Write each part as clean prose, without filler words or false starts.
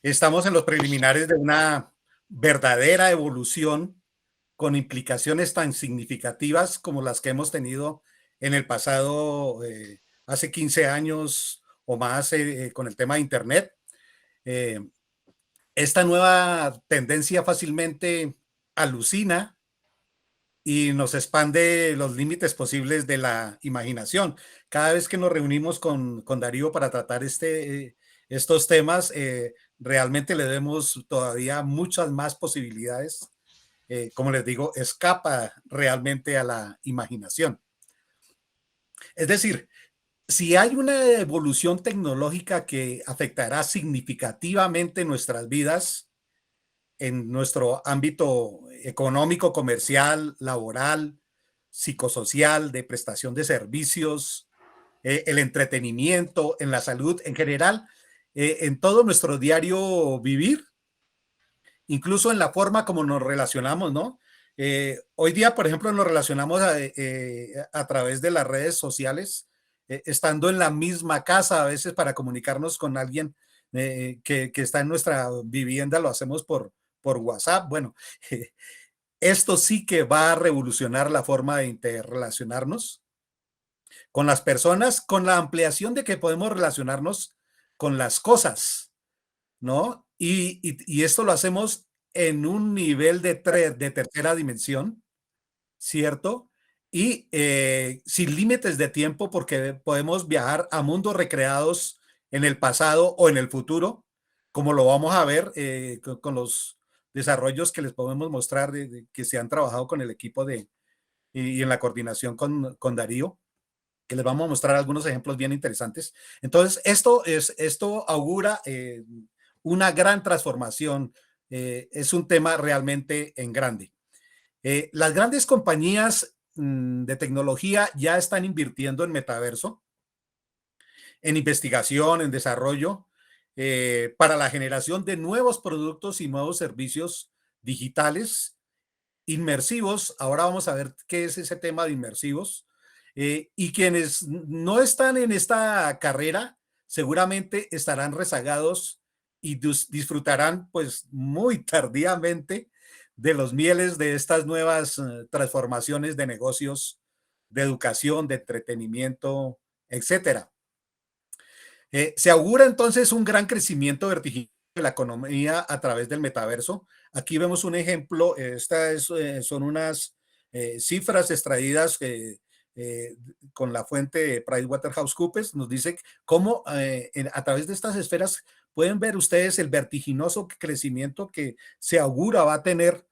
Estamos en los preliminares de una verdadera evolución con implicaciones tan significativas como las que hemos tenido en el pasado, hace 15 años o más, con el tema de Internet. Eh, esta nueva tendencia fácilmente alucina y nos expande los límites posibles de la imaginación. Cada vez que nos reunimos con Darío para tratar estos temas, realmente le vemos todavía muchas más posibilidades. Como les digo, escapa realmente a la imaginación. Es decir, si hay una evolución tecnológica que afectará significativamente nuestras vidas en nuestro ámbito económico, comercial, laboral, psicosocial, de prestación de servicios, el entretenimiento, en la salud en general, en todo nuestro diario vivir, incluso en la forma como nos relacionamos, ¿no? Hoy día, por ejemplo, nos relacionamos a través de las redes sociales, estando en la misma casa, a veces para comunicarnos con alguien que está en nuestra vivienda, lo hacemos por WhatsApp. Bueno, esto sí que va a revolucionar la forma de interrelacionarnos con las personas, con la ampliación de que podemos relacionarnos con las cosas, ¿no? Y esto lo hacemos en un nivel de tercera dimensión, ¿cierto? Y sin límites de tiempo, porque podemos viajar a mundos recreados en el pasado o en el futuro, como lo vamos a ver con los desarrollos que les podemos mostrar que se han trabajado con el equipo y en la coordinación con Darío, que les vamos a mostrar algunos ejemplos bien interesantes. Entonces, esto augura una gran transformación. Es un tema realmente en grande. Las grandes compañías de tecnología ya están invirtiendo en metaverso, en investigación, en desarrollo, para la generación de nuevos productos y nuevos servicios digitales inmersivos. Ahora vamos a ver qué es ese tema de inmersivos. Y quienes no están en esta carrera seguramente estarán rezagados y disfrutarán pues muy tardíamente de los mieles de estas nuevas transformaciones de negocios, de educación, de entretenimiento, etcétera. Se augura entonces un gran crecimiento vertiginoso de la economía a través del metaverso. Aquí vemos un ejemplo, son unas cifras extraídas eh, con la fuente PricewaterhouseCoopers. Nos dice cómo a través de estas esferas pueden ver ustedes el vertiginoso crecimiento que se augura va a tener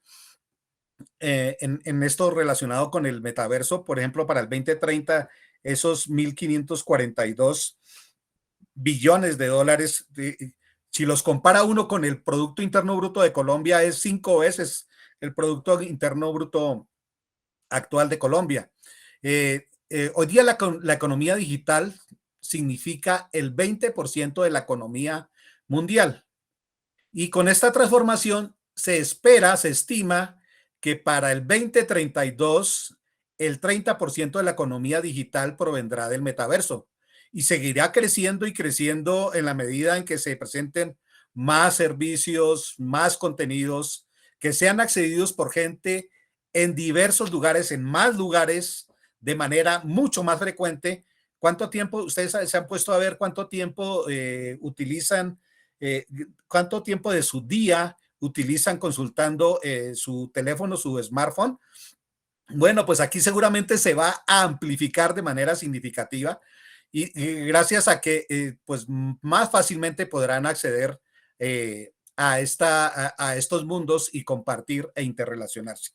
en esto relacionado con el metaverso. Por ejemplo, para el 2030, esos 1.542 billones de dólares. Si los compara uno con el Producto Interno Bruto de Colombia, es 5 veces el Producto Interno Bruto actual de Colombia. Hoy día la economía digital significa el 20% de la economía mundial. Y con esta transformación se espera, se estima que para el 2032 el 30% de la economía digital provendrá del metaverso y seguirá creciendo y creciendo en la medida en que se presenten más servicios, más contenidos que sean accedidos por gente en diversos lugares, en más lugares, de manera mucho más frecuente. ¿Cuánto tiempo ustedes se han puesto a ver cuánto tiempo utilizan, eh, cuánto tiempo de su día utilizan consultando su teléfono, su smartphone? Bueno, pues aquí seguramente se va a amplificar de manera significativa y gracias a que pues más fácilmente podrán acceder a estos mundos y compartir e interrelacionarse.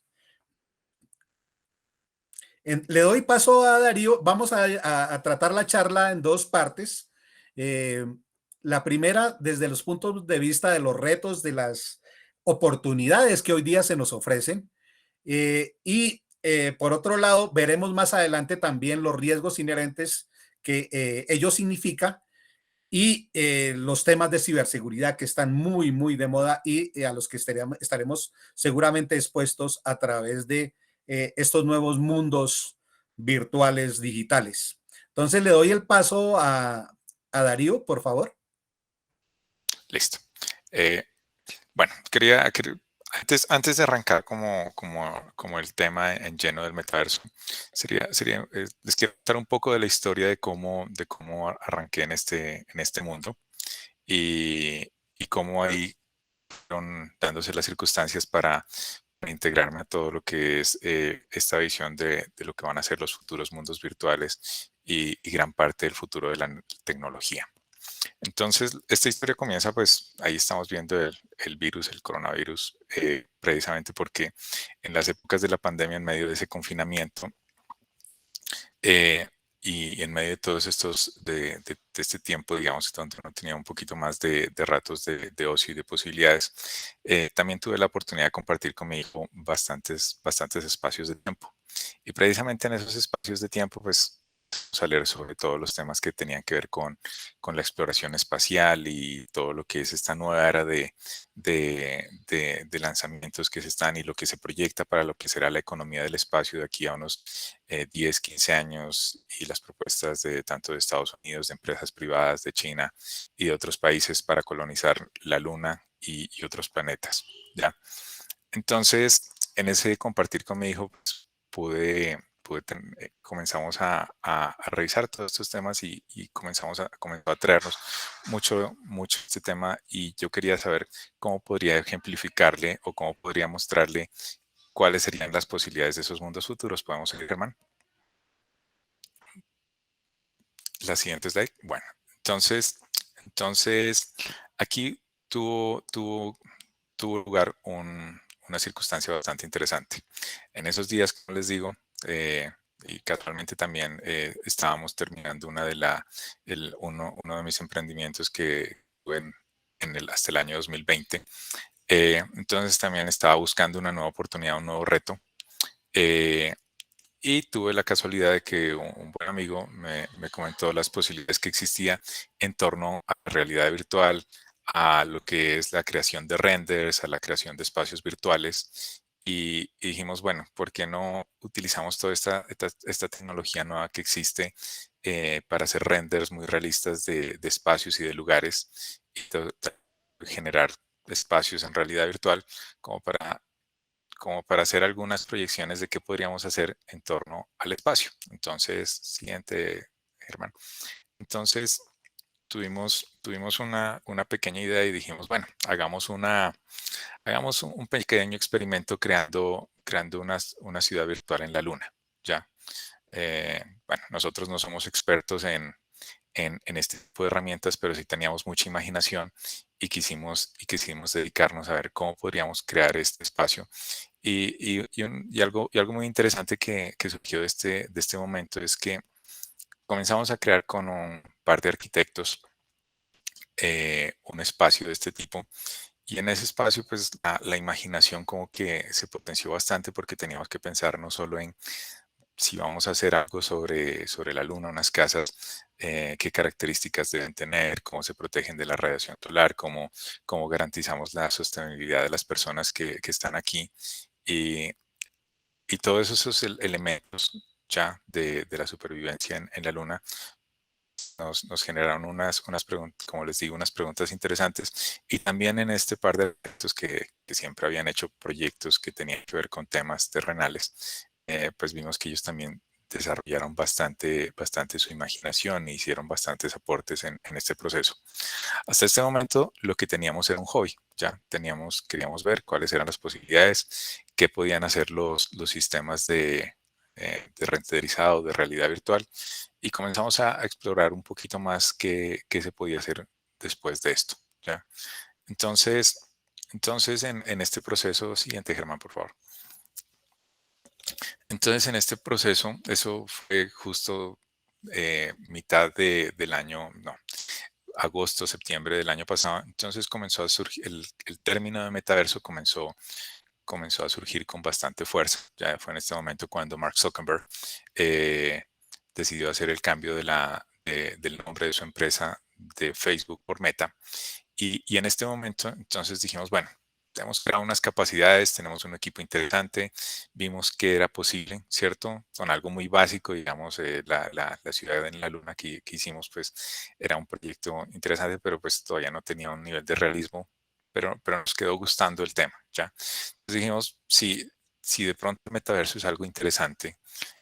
Le doy paso a Darío. Vamos a tratar la charla en dos partes. Eh, la primera, desde los puntos de vista de los retos, de las oportunidades que hoy día se nos ofrecen. Por otro lado, veremos más adelante también los riesgos inherentes que ello significa y los temas de ciberseguridad que están muy, muy de moda y a los que estaremos seguramente expuestos a través de estos nuevos mundos virtuales digitales. Entonces le doy el paso a Darío, por favor. Listo. Eh, bueno, antes de arrancar como el tema en lleno del metaverso, les quiero contar un poco de la historia de cómo arranqué en este mundo y cómo ahí fueron dándose las circunstancias para integrarme a todo lo que es esta visión de lo que van a ser los futuros mundos virtuales y gran parte del futuro de la tecnología. Entonces, esta historia comienza, pues ahí estamos viendo el virus, el coronavirus, precisamente porque en las épocas de la pandemia, en medio de ese confinamiento, eh, y en medio de todos estos, de este tiempo, digamos, donde uno tenía un poquito más de ratos de ocio y de posibilidades, también tuve la oportunidad de compartir con mi hijo bastantes espacios de tiempo. Y precisamente en esos espacios de tiempo, pues, vamos a leer sobre todos los temas que tenían que ver con la exploración espacial y todo lo que es esta nueva era de lanzamientos que se están y lo que se proyecta para lo que será la economía del espacio de aquí a unos 10, 15 años y las propuestas de tanto de Estados Unidos, de empresas privadas, de China y de otros países para colonizar la Luna y otros planetas, ¿ya? Entonces, en ese compartir con mi hijo, pues, comenzamos a revisar todos estos temas y comenzó a traernos mucho este tema y yo quería saber cómo podría ejemplificarle o cómo podría mostrarle cuáles serían las posibilidades de esos mundos futuros. ¿Podemos seguir, Germán? La siguiente slide. Bueno, entonces aquí tuvo lugar una circunstancia bastante interesante. En esos días, como les digo, y casualmente también estábamos terminando uno de mis emprendimientos que tuve hasta el año 2020. Entonces también estaba buscando una nueva oportunidad, un nuevo reto. eh, y tuve la casualidad de que un buen amigo me comentó las posibilidades que existía en torno a la realidad virtual, a lo que es la creación de renders, a la creación de espacios virtuales. Y dijimos, bueno, ¿por qué no utilizamos toda esta tecnología nueva que existe para hacer renders muy realistas de espacios y de lugares y generar espacios en realidad virtual como para hacer algunas proyecciones de qué podríamos hacer en torno al espacio? Entonces, siguiente, Germán. Entonces, tuvimos una pequeña idea y dijimos, bueno, hagamos un pequeño experimento creando una ciudad virtual en la Luna, ¿ya? Bueno, nosotros no somos expertos en este tipo de herramientas, pero sí teníamos mucha imaginación y quisimos dedicarnos a ver cómo podríamos crear este espacio. Y algo muy interesante que surgió de este momento es que comenzamos a crear con un par de arquitectos un espacio de este tipo. Y en ese espacio, pues la imaginación como que se potenció bastante porque teníamos que pensar no solo en si vamos a hacer algo sobre la Luna, unas casas, qué características deben tener, cómo se protegen de la radiación solar, cómo garantizamos la sostenibilidad de las personas que están aquí. Y, y todos esos elementos ya de la supervivencia en la Luna nos generaron unas preguntas, como les digo, unas preguntas interesantes. Y también en este par de proyectos que siempre habían hecho proyectos que tenían que ver con temas terrenales, pues vimos que ellos también desarrollaron bastante su imaginación e hicieron bastantes aportes en este proceso. Hasta este momento lo que teníamos era un hobby, ya queríamos ver cuáles eran las posibilidades, qué podían hacer los sistemas de renderizado, de realidad virtual, y comenzamos a explorar un poquito más qué se podía hacer después de esto, ¿ya? Entonces, entonces en este proceso, siguiente, Germán, por favor. Entonces, en este proceso, eso fue justo mitad del año, no, agosto, septiembre del año pasado. Entonces comenzó a surgir, el término de metaverso comenzó a surgir con bastante fuerza. Ya fue en este momento cuando Mark Zuckerberg eh, decidió hacer el cambio del nombre de su empresa de Facebook por Meta. Y en este momento, entonces dijimos, bueno, tenemos creado unas capacidades, tenemos un equipo interesante, vimos que era posible, ¿cierto? Con algo muy básico, digamos, la ciudad en la luna que hicimos, pues era un proyecto interesante, pero pues todavía no tenía un nivel de realismo pero nos quedó gustando el tema, ¿ya? Entonces dijimos, si de pronto el metaverso es algo interesante,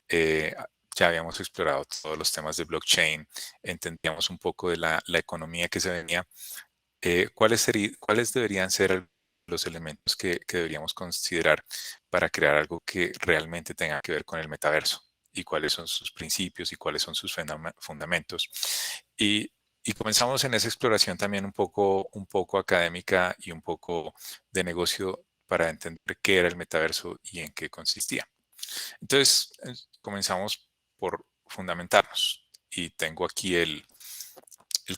eh, ya habíamos explorado todos los temas de blockchain, entendíamos un poco de la economía que se venía, cuáles deberían ser los elementos que deberíamos considerar para crear algo que realmente tenga que ver con el metaverso y cuáles son sus principios y cuáles son sus fundamentos. Y, y comenzamos en esa exploración también un poco académica y un poco de negocio para entender qué era el metaverso y en qué consistía. Entonces, comenzamos por fundamentarnos y tengo aquí el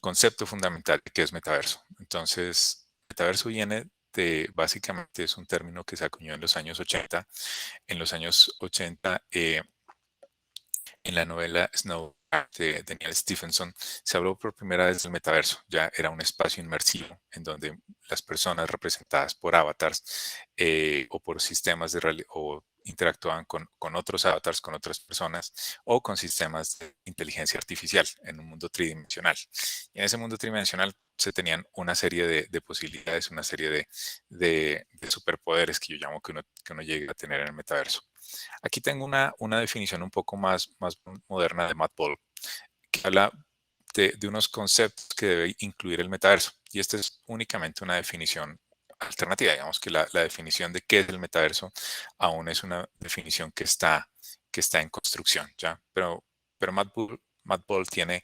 concepto fundamental de qué es metaverso. Entonces, metaverso viene de, básicamente es un término que se acuñó en los años 80. En los años 80, en la novela Snow de Daniel Stephenson, se habló por primera vez del metaverso. Ya era un espacio inmersivo en donde las personas representadas por avatars o por sistemas o interactuaban con otros avatars, con otras personas o con sistemas de inteligencia artificial en un mundo tridimensional. Y en ese mundo tridimensional se tenían una serie de posibilidades, una serie de superpoderes que yo llamo que uno llegue a tener en el metaverso. Aquí tengo una definición un poco más moderna de Matt Ball, que habla de unos conceptos que debe incluir el metaverso. Y esta es únicamente una definición alternativa. Digamos que la definición de qué es el metaverso aún es una definición que está en construcción, ¿ya? Pero Matt Ball tiene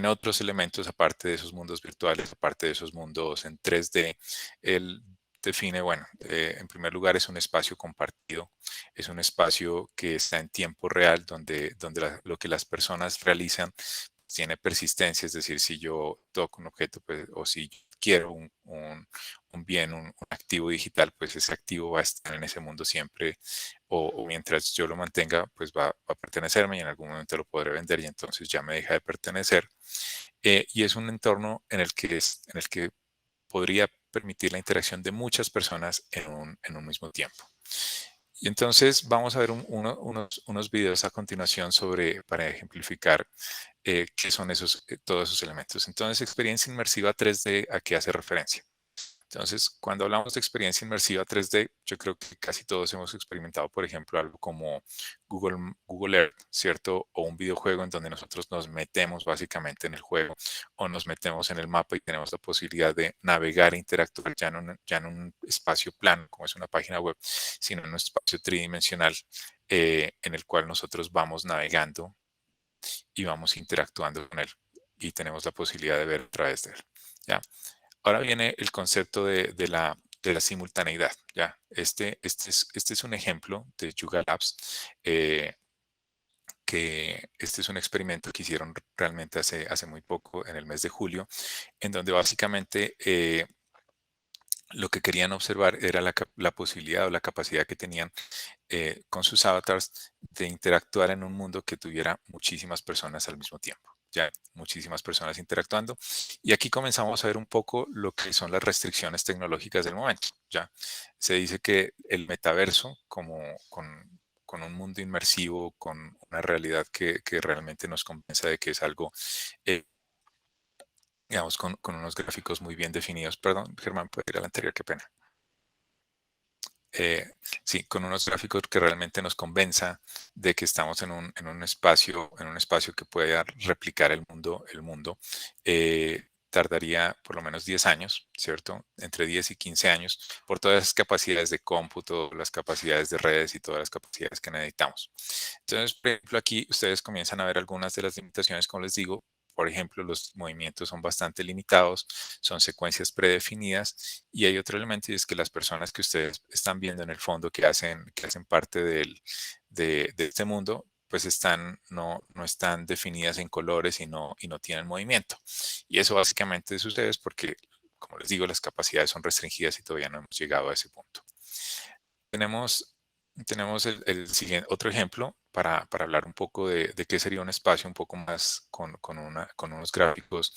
otros elementos aparte de esos mundos virtuales, aparte de esos mundos en 3D. Él define, bueno, en primer lugar es un espacio compartido, es un espacio que está en tiempo real, donde lo que las personas realizan tiene persistencia, es decir, si yo toco un objeto pues, o si quiero un bien, un activo digital, pues ese activo va a estar en ese mundo siempre o mientras yo lo mantenga, pues va a pertenecerme y en algún momento lo podré vender y entonces ya me deja de pertenecer. Y es un entorno en el que podría permitir la interacción de muchas personas en un mismo tiempo. Y entonces vamos a ver unos videos a continuación para ejemplificar qué son todos esos elementos. Entonces, experiencia inmersiva 3D, ¿a qué hace referencia? Entonces, cuando hablamos de experiencia inmersiva 3D, yo creo que casi todos hemos experimentado, por ejemplo, algo como Google Earth, ¿cierto? O un videojuego en donde nosotros nos metemos básicamente en el juego o nos metemos en el mapa y tenemos la posibilidad de navegar e interactuar ya en un espacio plano, como es una página web, sino en un espacio tridimensional en el cual nosotros vamos navegando y vamos interactuando con él y tenemos la posibilidad de ver a través de él. ¿Ya? Ahora viene el concepto de la simultaneidad. ¿Ya? Este es un ejemplo de Yuga Labs, que este es un experimento que hicieron realmente hace muy poco, en el mes de julio, en donde básicamente lo que querían observar era la posibilidad o la capacidad que tenían con sus avatars de interactuar en un mundo que tuviera muchísimas personas al mismo tiempo. Ya muchísimas personas interactuando. Y aquí comenzamos a ver un poco lo que son las restricciones tecnológicas del momento. Ya se dice que el metaverso, con un mundo inmersivo, con una realidad que realmente nos convence de que es algo, eh, digamos, con unos gráficos muy bien definidos. Perdón, Germán, puede ir al anterior, qué pena. Sí, con unos gráficos que realmente nos convenza de que estamos en un espacio que pueda replicar el mundo, tardaría por lo menos 10 años, ¿cierto? Entre 10 y 15 años, por todas las capacidades de cómputo, las capacidades de redes y todas las capacidades que necesitamos. Entonces, por ejemplo, aquí ustedes comienzan a ver algunas de las limitaciones, como les digo. Por ejemplo, los movimientos son bastante limitados, son secuencias predefinidas y hay otro elemento y es que las personas que ustedes están viendo en el fondo que hacen parte de este mundo, pues no están definidas en colores y no tienen movimiento. Y eso básicamente sucede es porque, como les digo, las capacidades son restringidas y todavía no hemos llegado a ese punto. Tenemos, tenemos el siguiente, otro ejemplo para hablar un poco de qué sería un espacio un poco más con unos gráficos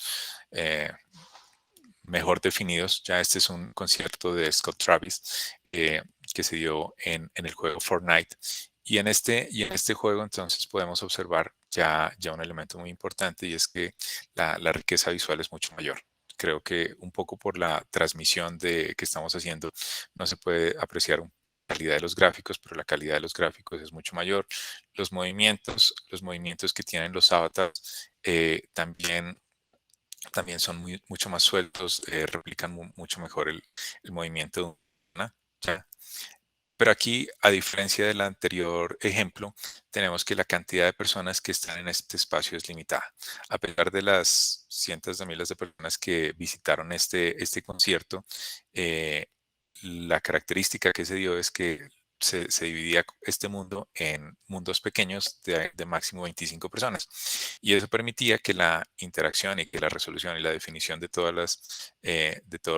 mejor definidos. Ya este es un concierto de Scott Travis que se dio en el juego Fortnite. Y en este juego entonces podemos observar ya un elemento muy importante y es que la riqueza visual es mucho mayor. creo que un poco por la transmisión que estamos haciendo no se puede apreciar la calidad de los gráficos, pero la calidad de los gráficos es mucho mayor. Los movimientos que tienen los avatars también son mucho más sueltos, replican mucho mejor el movimiento de una. ¿Ya? Pero aquí, a diferencia del anterior ejemplo, tenemos que la cantidad de personas que están en este espacio es limitada. A pesar de las cientos de miles de personas que visitaron este concierto, eh, la característica que se dio es que se dividía este mundo en mundos pequeños de máximo 25 personas. Y eso permitía que la interacción y que la resolución y la definición de todos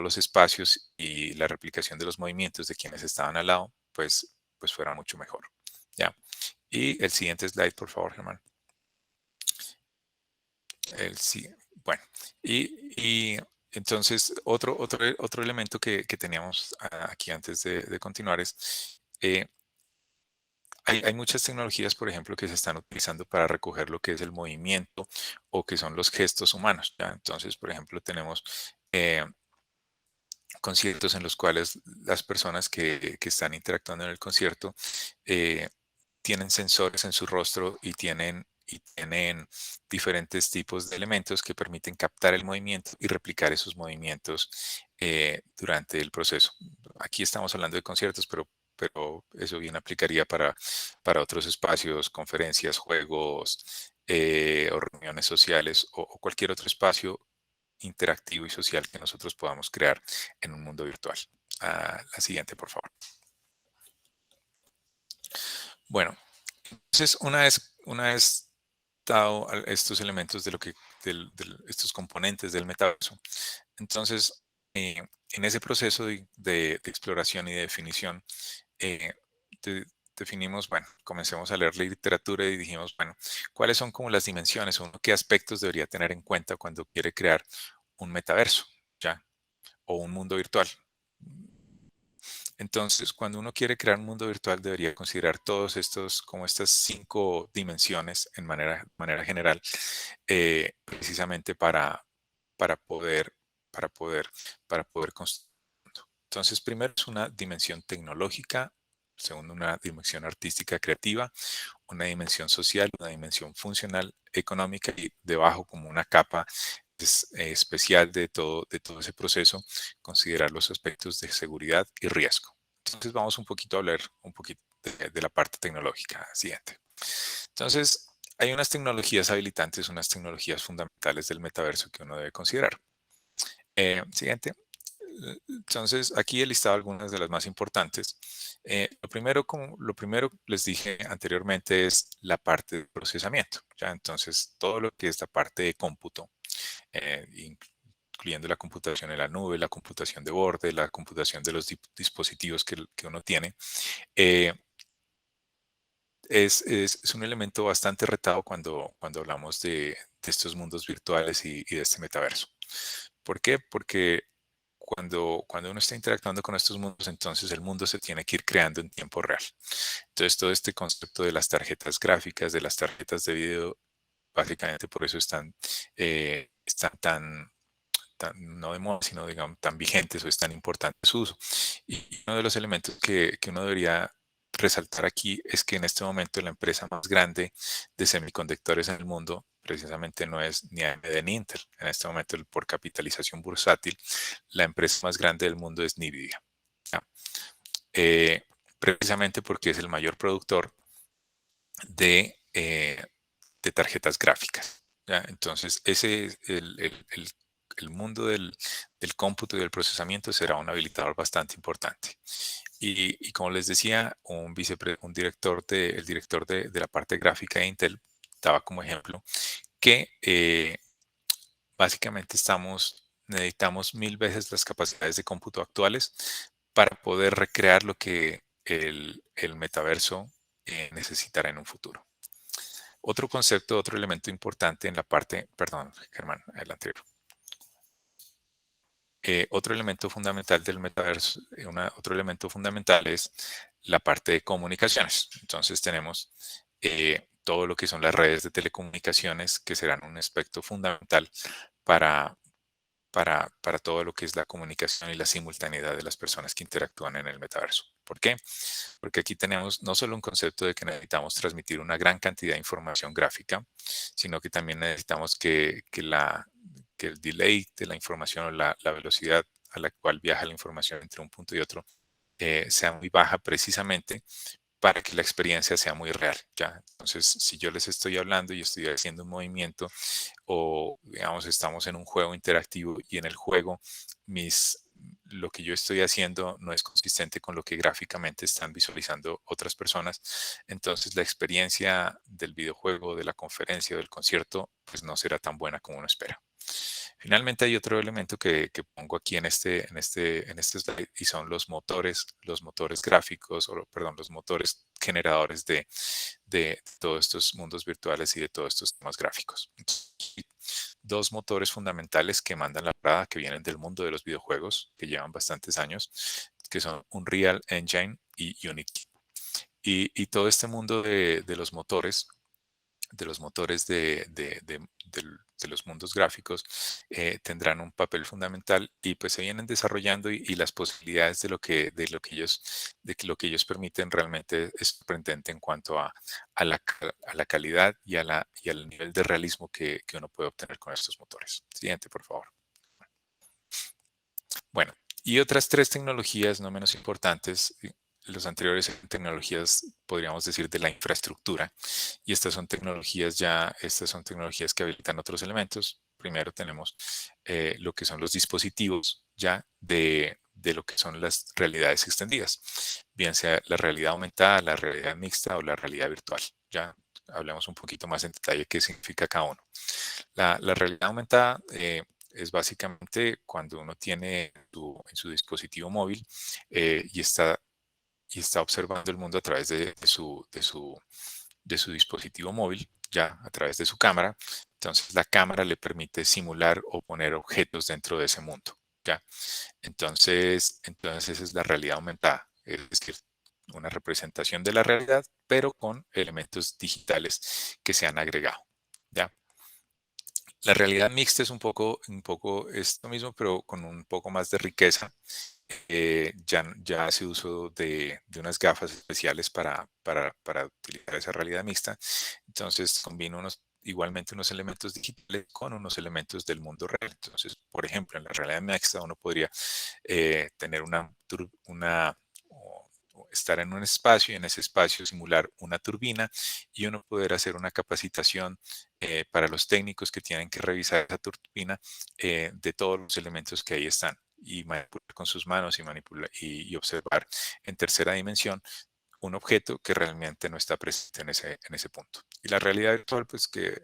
los espacios y la replicación de los movimientos de quienes estaban al lado, pues fuera mucho mejor. ¿Ya? Y el siguiente slide, por favor, Germán. Bueno, y entonces otro elemento que teníamos aquí antes de continuar es, hay muchas tecnologías, por ejemplo, que se están utilizando para recoger lo que es el movimiento o que son los gestos humanos. ¿Ya? Entonces, por ejemplo, tenemos conciertos en los cuales las personas que están interactuando en el concierto tienen sensores en su rostro y tienen diferentes tipos de elementos que permiten captar el movimiento y replicar esos movimientos durante el proceso. Aquí estamos hablando de conciertos, pero eso bien aplicaría para otros espacios, conferencias, juegos o reuniones sociales o cualquier otro espacio interactivo y social que nosotros podamos crear en un mundo virtual. La siguiente, por favor. Bueno, entonces una vez dado estos elementos de estos componentes del metaverso, entonces en ese proceso de exploración y de definición, eh, definimos, bueno, comencemos a leer la literatura y dijimos, bueno, ¿cuáles son como las dimensiones o qué aspectos debería tener en cuenta cuando quiere crear un metaverso, ya, o un mundo virtual? Entonces, cuando uno quiere crear un mundo virtual, debería considerar todos estos, como estas 5 dimensiones en manera general, precisamente para poder, para poder, para poder construir. Entonces, primero es una dimensión tecnológica, segundo una dimensión artística creativa, una dimensión social, una dimensión funcional, económica y debajo como una capa especial de todo ese proceso, considerar los aspectos de seguridad y riesgo. Entonces vamos un poquito a hablar un poquito de la parte tecnológica. Siguiente. Entonces, hay unas tecnologías habilitantes, unas tecnologías fundamentales del metaverso que uno debe considerar. Siguiente. Entonces, aquí he listado algunas de las más importantes. Lo primero les dije anteriormente es la parte de procesamiento. ¿Ya? Entonces, todo lo que es la parte de cómputo, incluyendo la computación en la nube, la computación de borde, la computación de los dispositivos que uno tiene, eh, es un elemento bastante retado cuando hablamos de estos mundos virtuales y de este metaverso. ¿Por qué? Porque cuando uno está interactuando con estos mundos, entonces el mundo se tiene que ir creando en tiempo real. Entonces, todo este concepto de las tarjetas gráficas, de las tarjetas de video, básicamente por eso están no de moda, sino digamos tan vigentes o es tan importante su uso. Y uno de los elementos que uno debería resaltar aquí es que en este momento la empresa más grande de semiconductores en el mundo precisamente no es ni AMD ni Intel. En este momento, por capitalización bursátil, la empresa más grande del mundo es Nvidia. ¿Ya? Precisamente porque es el mayor productor de tarjetas gráficas. ¿Ya? Entonces, ese es el mundo del cómputo y del procesamiento será un habilitador bastante importante. Y como les decía, un director el director de la parte gráfica de Intel daba como ejemplo que básicamente necesitamos 1000 veces las capacidades de cómputo actuales para poder recrear lo que el metaverso necesitará en un futuro. Otro concepto, otro elemento importante en la parte, perdón, Germán, el anterior. Otro elemento fundamental del metaverso, otro elemento fundamental es la parte de comunicaciones. Entonces tenemos todo lo que son las redes de telecomunicaciones que serán un aspecto fundamental para para todo lo que es la comunicación y la simultaneidad de las personas que interactúan en el metaverso. ¿Por qué? Porque aquí tenemos no solo un concepto de que necesitamos transmitir una gran cantidad de información gráfica, sino que también necesitamos que el delay de la información o la velocidad a la cual viaja la información entre un punto y otro sea muy baja precisamente para que la experiencia sea muy real, ¿ya? Entonces, si yo les estoy hablando y estoy haciendo un movimiento o, digamos, estamos en un juego interactivo y en el juego lo que yo estoy haciendo no es consistente con lo que gráficamente están visualizando otras personas, entonces la experiencia del videojuego, de la conferencia o del concierto, pues no será tan buena como uno espera. Finalmente hay otro elemento que pongo aquí en este slide y son los motores gráficos, o perdón, los motores generadores de todos estos mundos virtuales y de todos estos temas gráficos. Dos motores fundamentales que mandan la parada, que vienen del mundo de los videojuegos, que llevan bastantes años, que son Unreal Engine y Unity. Y todo este mundo de los motores de los mundos gráficos tendrán un papel fundamental y pues se vienen desarrollando y las posibilidades de lo que ellos permiten realmente es sorprendente en cuanto a la calidad y al nivel de realismo que uno puede obtener con estos motores. Siguiente, por favor. Bueno, y otras tres tecnologías no menos importantes. Los anteriores eran tecnologías, podríamos decir, de la infraestructura, y estas son tecnologías que habilitan otros elementos. Primero tenemos lo que son los dispositivos ya de lo que son las realidades extendidas, bien sea la realidad aumentada, la realidad mixta o la realidad virtual. Ya hablemos un poquito más en detalle qué significa cada uno. La realidad aumentada es básicamente cuando uno tiene en su dispositivo móvil y está observando el mundo a través de su dispositivo móvil, ya a través de su cámara. Entonces la cámara le permite simular o poner objetos dentro de ese mundo, ya. Entonces esa es la realidad aumentada, es decir, una representación de la realidad, pero con elementos digitales que se han agregado, ya. La realidad mixta es un poco esto mismo, pero con un poco más de riqueza. Ya hace uso de unas gafas especiales para utilizar esa realidad mixta. Entonces combina igualmente unos elementos digitales con unos elementos del mundo real. Entonces, por ejemplo, en la realidad mixta uno podría tener o estar en un espacio y en ese espacio simular una turbina y uno poder hacer una capacitación para los técnicos que tienen que revisar esa turbina de todos los elementos que ahí están y manipular con sus manos y observar en tercera dimensión un objeto que realmente no está presente en ese punto. Y la realidad virtual, pues que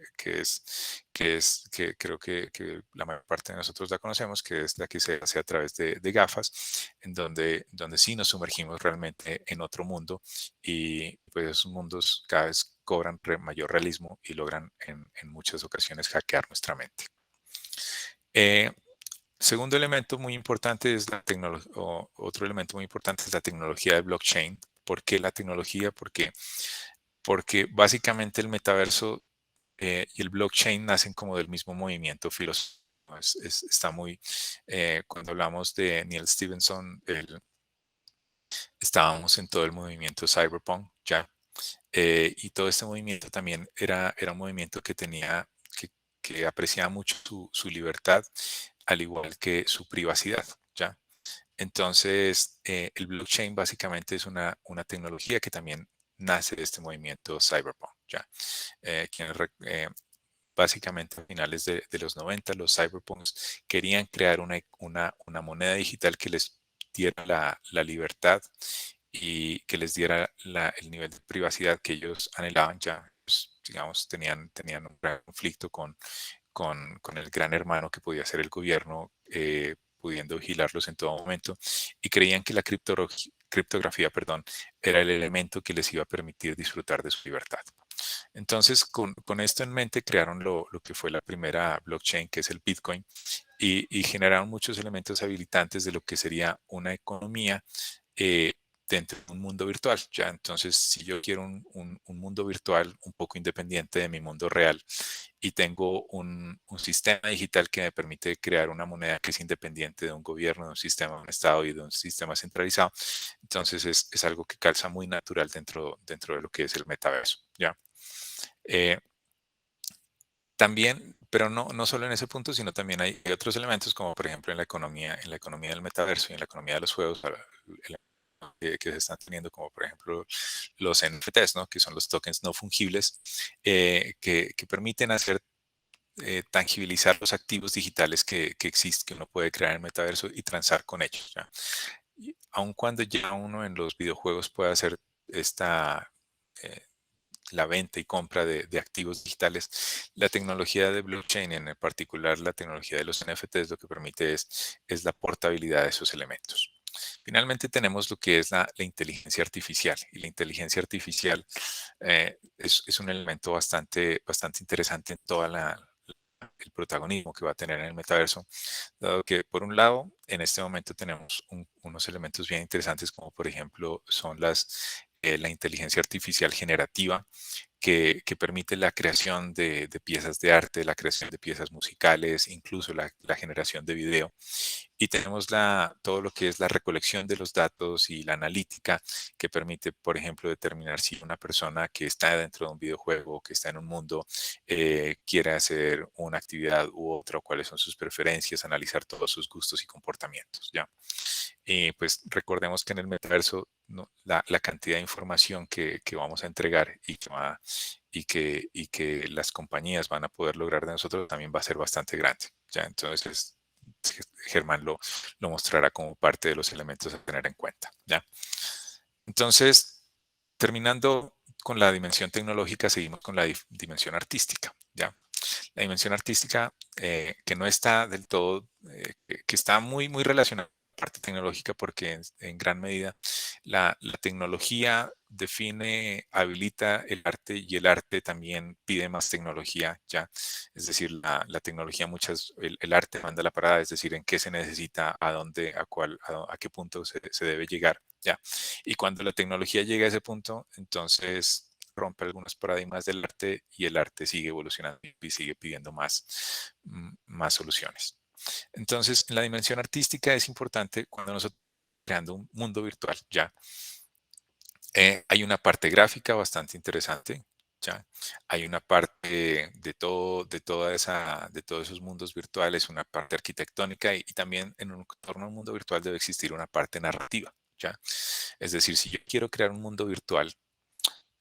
creo que la mayor parte de nosotros la conocemos, que es la que se hace a través de gafas, en donde sí nos sumergimos realmente en otro mundo y pues esos mundos cada vez cobran mayor realismo y logran en muchas ocasiones hackear nuestra mente. Eh, Segundo elemento muy importante es la tecnología, otro elemento muy importante es la tecnología de blockchain. ¿Por qué la tecnología? Porque básicamente el metaverso y el blockchain nacen como del mismo movimiento filosófico. Está muy, cuando hablamos de Neil Stephenson, estábamos en todo el movimiento cyberpunk, ya. Y todo este movimiento también era un movimiento que apreciaba mucho su libertad, al igual que su privacidad, ¿ya? Entonces, el blockchain básicamente es una tecnología que también nace de este movimiento cyberpunk, ¿ya? Básicamente a finales de los 90, los cyberpunks querían crear una moneda digital que les diera la libertad y que les diera el nivel de privacidad que ellos anhelaban ya, pues, digamos, tenían un gran conflicto con el gran hermano que podía ser el gobierno, pudiendo vigilarlos en todo momento, y creían que la criptografía, perdón, era el elemento que les iba a permitir disfrutar de su libertad. Entonces, con esto en mente, crearon lo que fue la primera blockchain, que es el Bitcoin, y generaron muchos elementos habilitantes de lo que sería una economía dentro de un mundo virtual, ¿ya? Entonces, si yo quiero un mundo virtual un poco independiente de mi mundo real y tengo un sistema digital que me permite crear una moneda que es independiente de un gobierno, de un sistema, de un Estado y de un sistema centralizado, entonces es algo que calza muy natural dentro de lo que es el metaverso, ¿ya? Eh, También, pero no solo en ese punto, sino también hay otros elementos, como por ejemplo en la economía del metaverso y en la economía de los juegos, que se están teniendo, como por ejemplo los NFTs, ¿no? Que son los tokens no fungibles, que permiten hacer tangibilizar los activos digitales que existen, que uno puede crear en el metaverso y transar con ellos, ¿ya? Y aun cuando ya uno en los videojuegos puede hacer esta, eh, la venta y compra de activos digitales, la tecnología de blockchain, en particular la tecnología de los NFTs, lo que permite es la portabilidad de esos elementos. Finalmente tenemos lo que es la inteligencia artificial, y la inteligencia artificial es un elemento bastante interesante en toda el protagonismo que va a tener en el metaverso, dado que por un lado, en este momento tenemos unos elementos bien interesantes, como por ejemplo son la inteligencia artificial generativa, que permite la creación de piezas de arte, la creación de piezas musicales, incluso la generación de video. Y tenemos todo lo que es la recolección de los datos y la analítica, que permite, por ejemplo, determinar si una persona que está dentro de un videojuego, que está en un mundo, quiere hacer una actividad u otra, o cuáles son sus preferencias, analizar todos sus gustos y comportamientos, ¿ya? Y pues recordemos que en el metaverso, ¿no?, la cantidad de información que vamos a entregar y que las compañías van a poder lograr de nosotros también va a ser bastante grande, ¿ya? Entonces, Germán lo mostrará como parte de los elementos a tener en cuenta, ¿ya? Entonces, terminando con la dimensión tecnológica, seguimos con la dimensión artística, ¿ya? La dimensión artística, que no está del todo, que está muy relacionada con la parte tecnológica, porque en gran medida la tecnología define, habilita el arte, y el arte también pide más tecnología, ¿ya? Es decir, la tecnología, el arte manda la parada, es decir, en qué se necesita, a dónde, a qué punto se debe llegar, ¿ya? Y cuando la tecnología llega a ese punto, entonces rompe algunos paradigmas del arte, y el arte sigue evolucionando y sigue pidiendo más soluciones. Entonces, en la dimensión artística es importante cuando nosotros estamos creando un mundo virtual, ya. Hay una parte gráfica bastante interesante, ¿ya? Hay una parte de todos esos mundos virtuales, una parte arquitectónica, y también en un torno a un mundo virtual debe existir una parte narrativa, ¿ya? Es decir, si yo quiero crear un mundo virtual,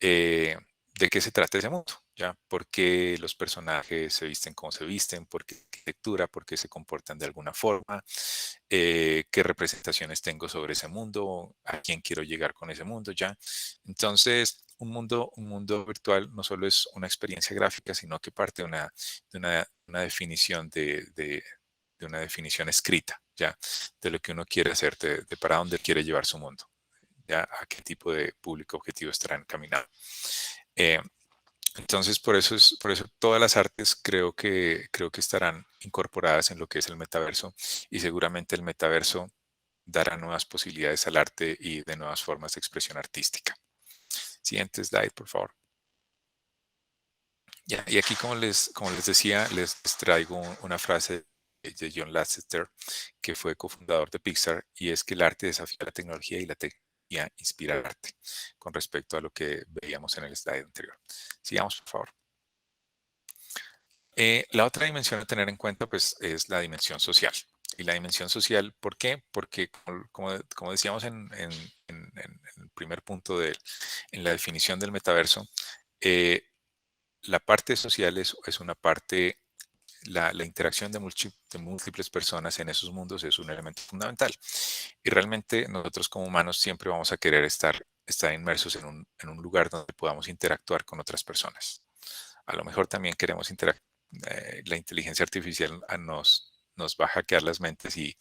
eh, ¿de qué se trata ese mundo? ¿Ya? ¿Por qué los personajes se visten como se visten? ¿Por qué arquitectura? ¿Por qué se comportan de alguna forma? ¿Qué representaciones tengo sobre ese mundo? ¿A quién quiero llegar con ese mundo? ¿Ya? Entonces, un mundo virtual no solo es una experiencia gráfica, sino que parte de una definición de una definición escrita, ¿ya? De lo que uno quiere hacer, de para dónde quiere llevar su mundo, ya, a qué tipo de público objetivo estará encaminado. Eh, entonces, por eso todas las artes creo que estarán incorporadas en lo que es el metaverso, y seguramente el metaverso dará nuevas posibilidades al arte y de nuevas formas de expresión artística. Siguiente slide, por favor. Ya, y aquí, como les decía, les traigo una frase de John Lasseter, que fue cofundador de Pixar, y es que el arte desafía la tecnología y la tecnología inspira el arte, con respecto a lo que veíamos en el slide anterior. Sigamos, por favor. La otra dimensión a tener en cuenta, pues, es la dimensión social. Y la dimensión social, ¿por qué? Porque, como decíamos en el primer punto en la definición del metaverso, eh, la parte social es una parte, la interacción de múltiples personas en esos mundos es un elemento fundamental. Y realmente nosotros como humanos siempre vamos a querer estar inmersos en un lugar donde podamos interactuar con otras personas. A lo mejor también queremos la inteligencia artificial nos va a hackear las mentes, y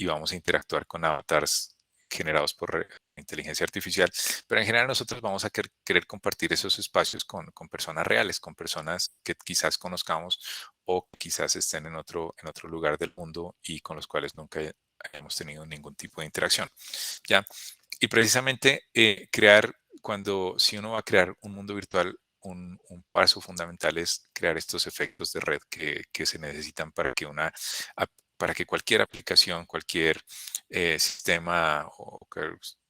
vamos a interactuar con avatars generados por inteligencia artificial, pero en general nosotros vamos a querer compartir esos espacios con personas reales, con personas que quizás conozcamos, o quizás estén en otro lugar del mundo y con los cuales nunca hemos tenido ningún tipo de interacción, ¿ya? Y precisamente si uno va a crear un mundo virtual, un paso fundamental es crear estos efectos de red que se necesitan para que cualquier aplicación, cualquier sistema o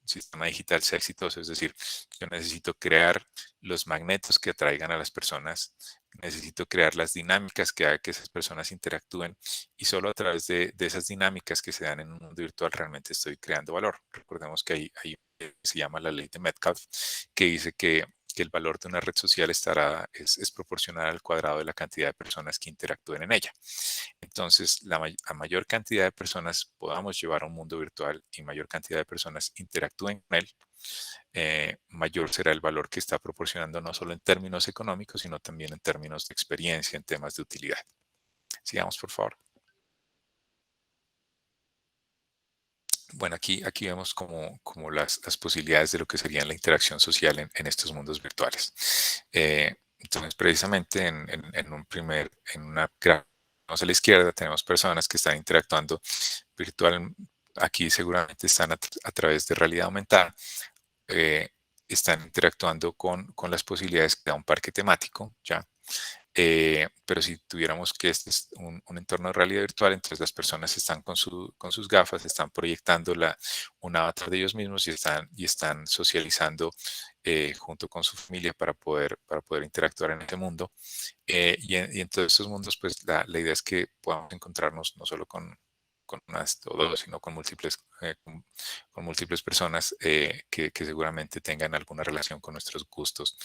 sistema digital sea exitoso. Es decir, yo necesito crear los magnetos que atraigan a las personas, necesito crear las dinámicas que hagan que esas personas interactúen y solo a través de esas dinámicas que se dan en un mundo virtual realmente estoy creando valor. Recordemos que hay se llama la ley de Metcalfe, que dice que el valor de una red social es proporcional al cuadrado de la cantidad de personas que interactúen en ella. Entonces, a mayor cantidad de personas podamos llevar a un mundo virtual y mayor cantidad de personas interactúen con él, mayor será el valor que está proporcionando no solo en términos económicos, sino también en términos de experiencia, en temas de utilidad. Sigamos, por favor. Bueno, aquí vemos como las posibilidades de lo que sería la interacción social en estos mundos virtuales. Entonces, precisamente en una gráfica a la izquierda tenemos personas que están interactuando virtual. Aquí seguramente están a través de realidad aumentada. Están interactuando con las posibilidades que da un parque temático, ¿ya? Pero si tuviéramos que este es un entorno de realidad virtual, entonces las personas están con sus gafas, están proyectando un avatar de ellos mismos y están socializando junto con su familia para poder interactuar en este mundo. Y en todos estos mundos, pues la idea es que podamos encontrarnos no solo con unas o dos, sino con múltiples personas que seguramente tengan alguna relación con nuestros gustos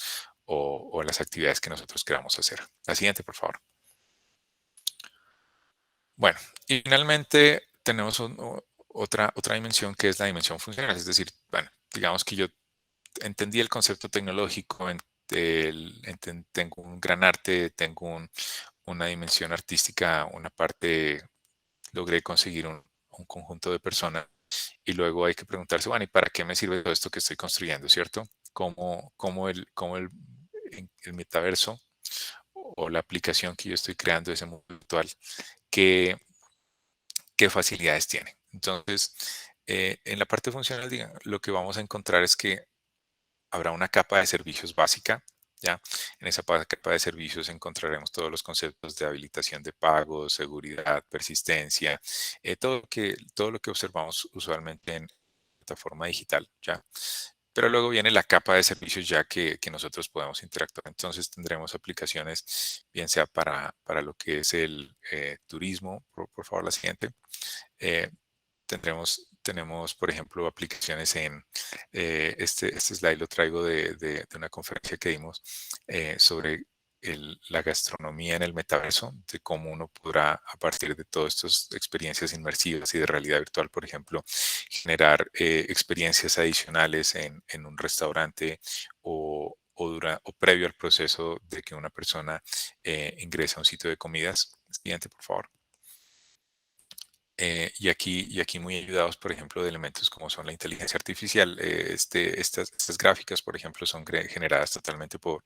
o las actividades que nosotros queramos hacer. La siguiente, por favor. Bueno, y finalmente tenemos otra dimensión que es la dimensión funcional. Es decir, bueno, digamos que yo entendí el concepto tecnológico, tengo un gran arte, tengo una dimensión artística, una parte, logré conseguir un conjunto de personas y luego hay que preguntarse, bueno, ¿y para qué me sirve todo esto que estoy construyendo, cierto? ¿Cómo el metaverso o la aplicación que yo estoy creando, ese mundo virtual, qué, qué facilidades tiene? Entonces, en la parte funcional, lo que vamos a encontrar es que habrá una capa de servicios básica, ¿ya? En esa capa de servicios encontraremos todos los conceptos de habilitación de pagos, seguridad, persistencia, todo lo que observamos usualmente en plataforma digital, ¿ya? Pero luego viene la capa de servicios ya que nosotros podemos interactuar. Entonces tendremos aplicaciones, bien sea para lo que es el turismo, por favor la siguiente. Eh, tenemos, por ejemplo, aplicaciones este slide lo traigo de una conferencia que dimos sobre la gastronomía en el metaverso, de cómo uno podrá, a partir de todas estas experiencias inmersivas y de realidad virtual, por ejemplo, generar experiencias adicionales en un restaurante o previo al proceso de que una persona ingresa a un sitio de comidas. Siguiente, por favor. Y aquí muy ayudados, por ejemplo, de elementos como son la inteligencia artificial. Estas gráficas, por ejemplo, son generadas totalmente por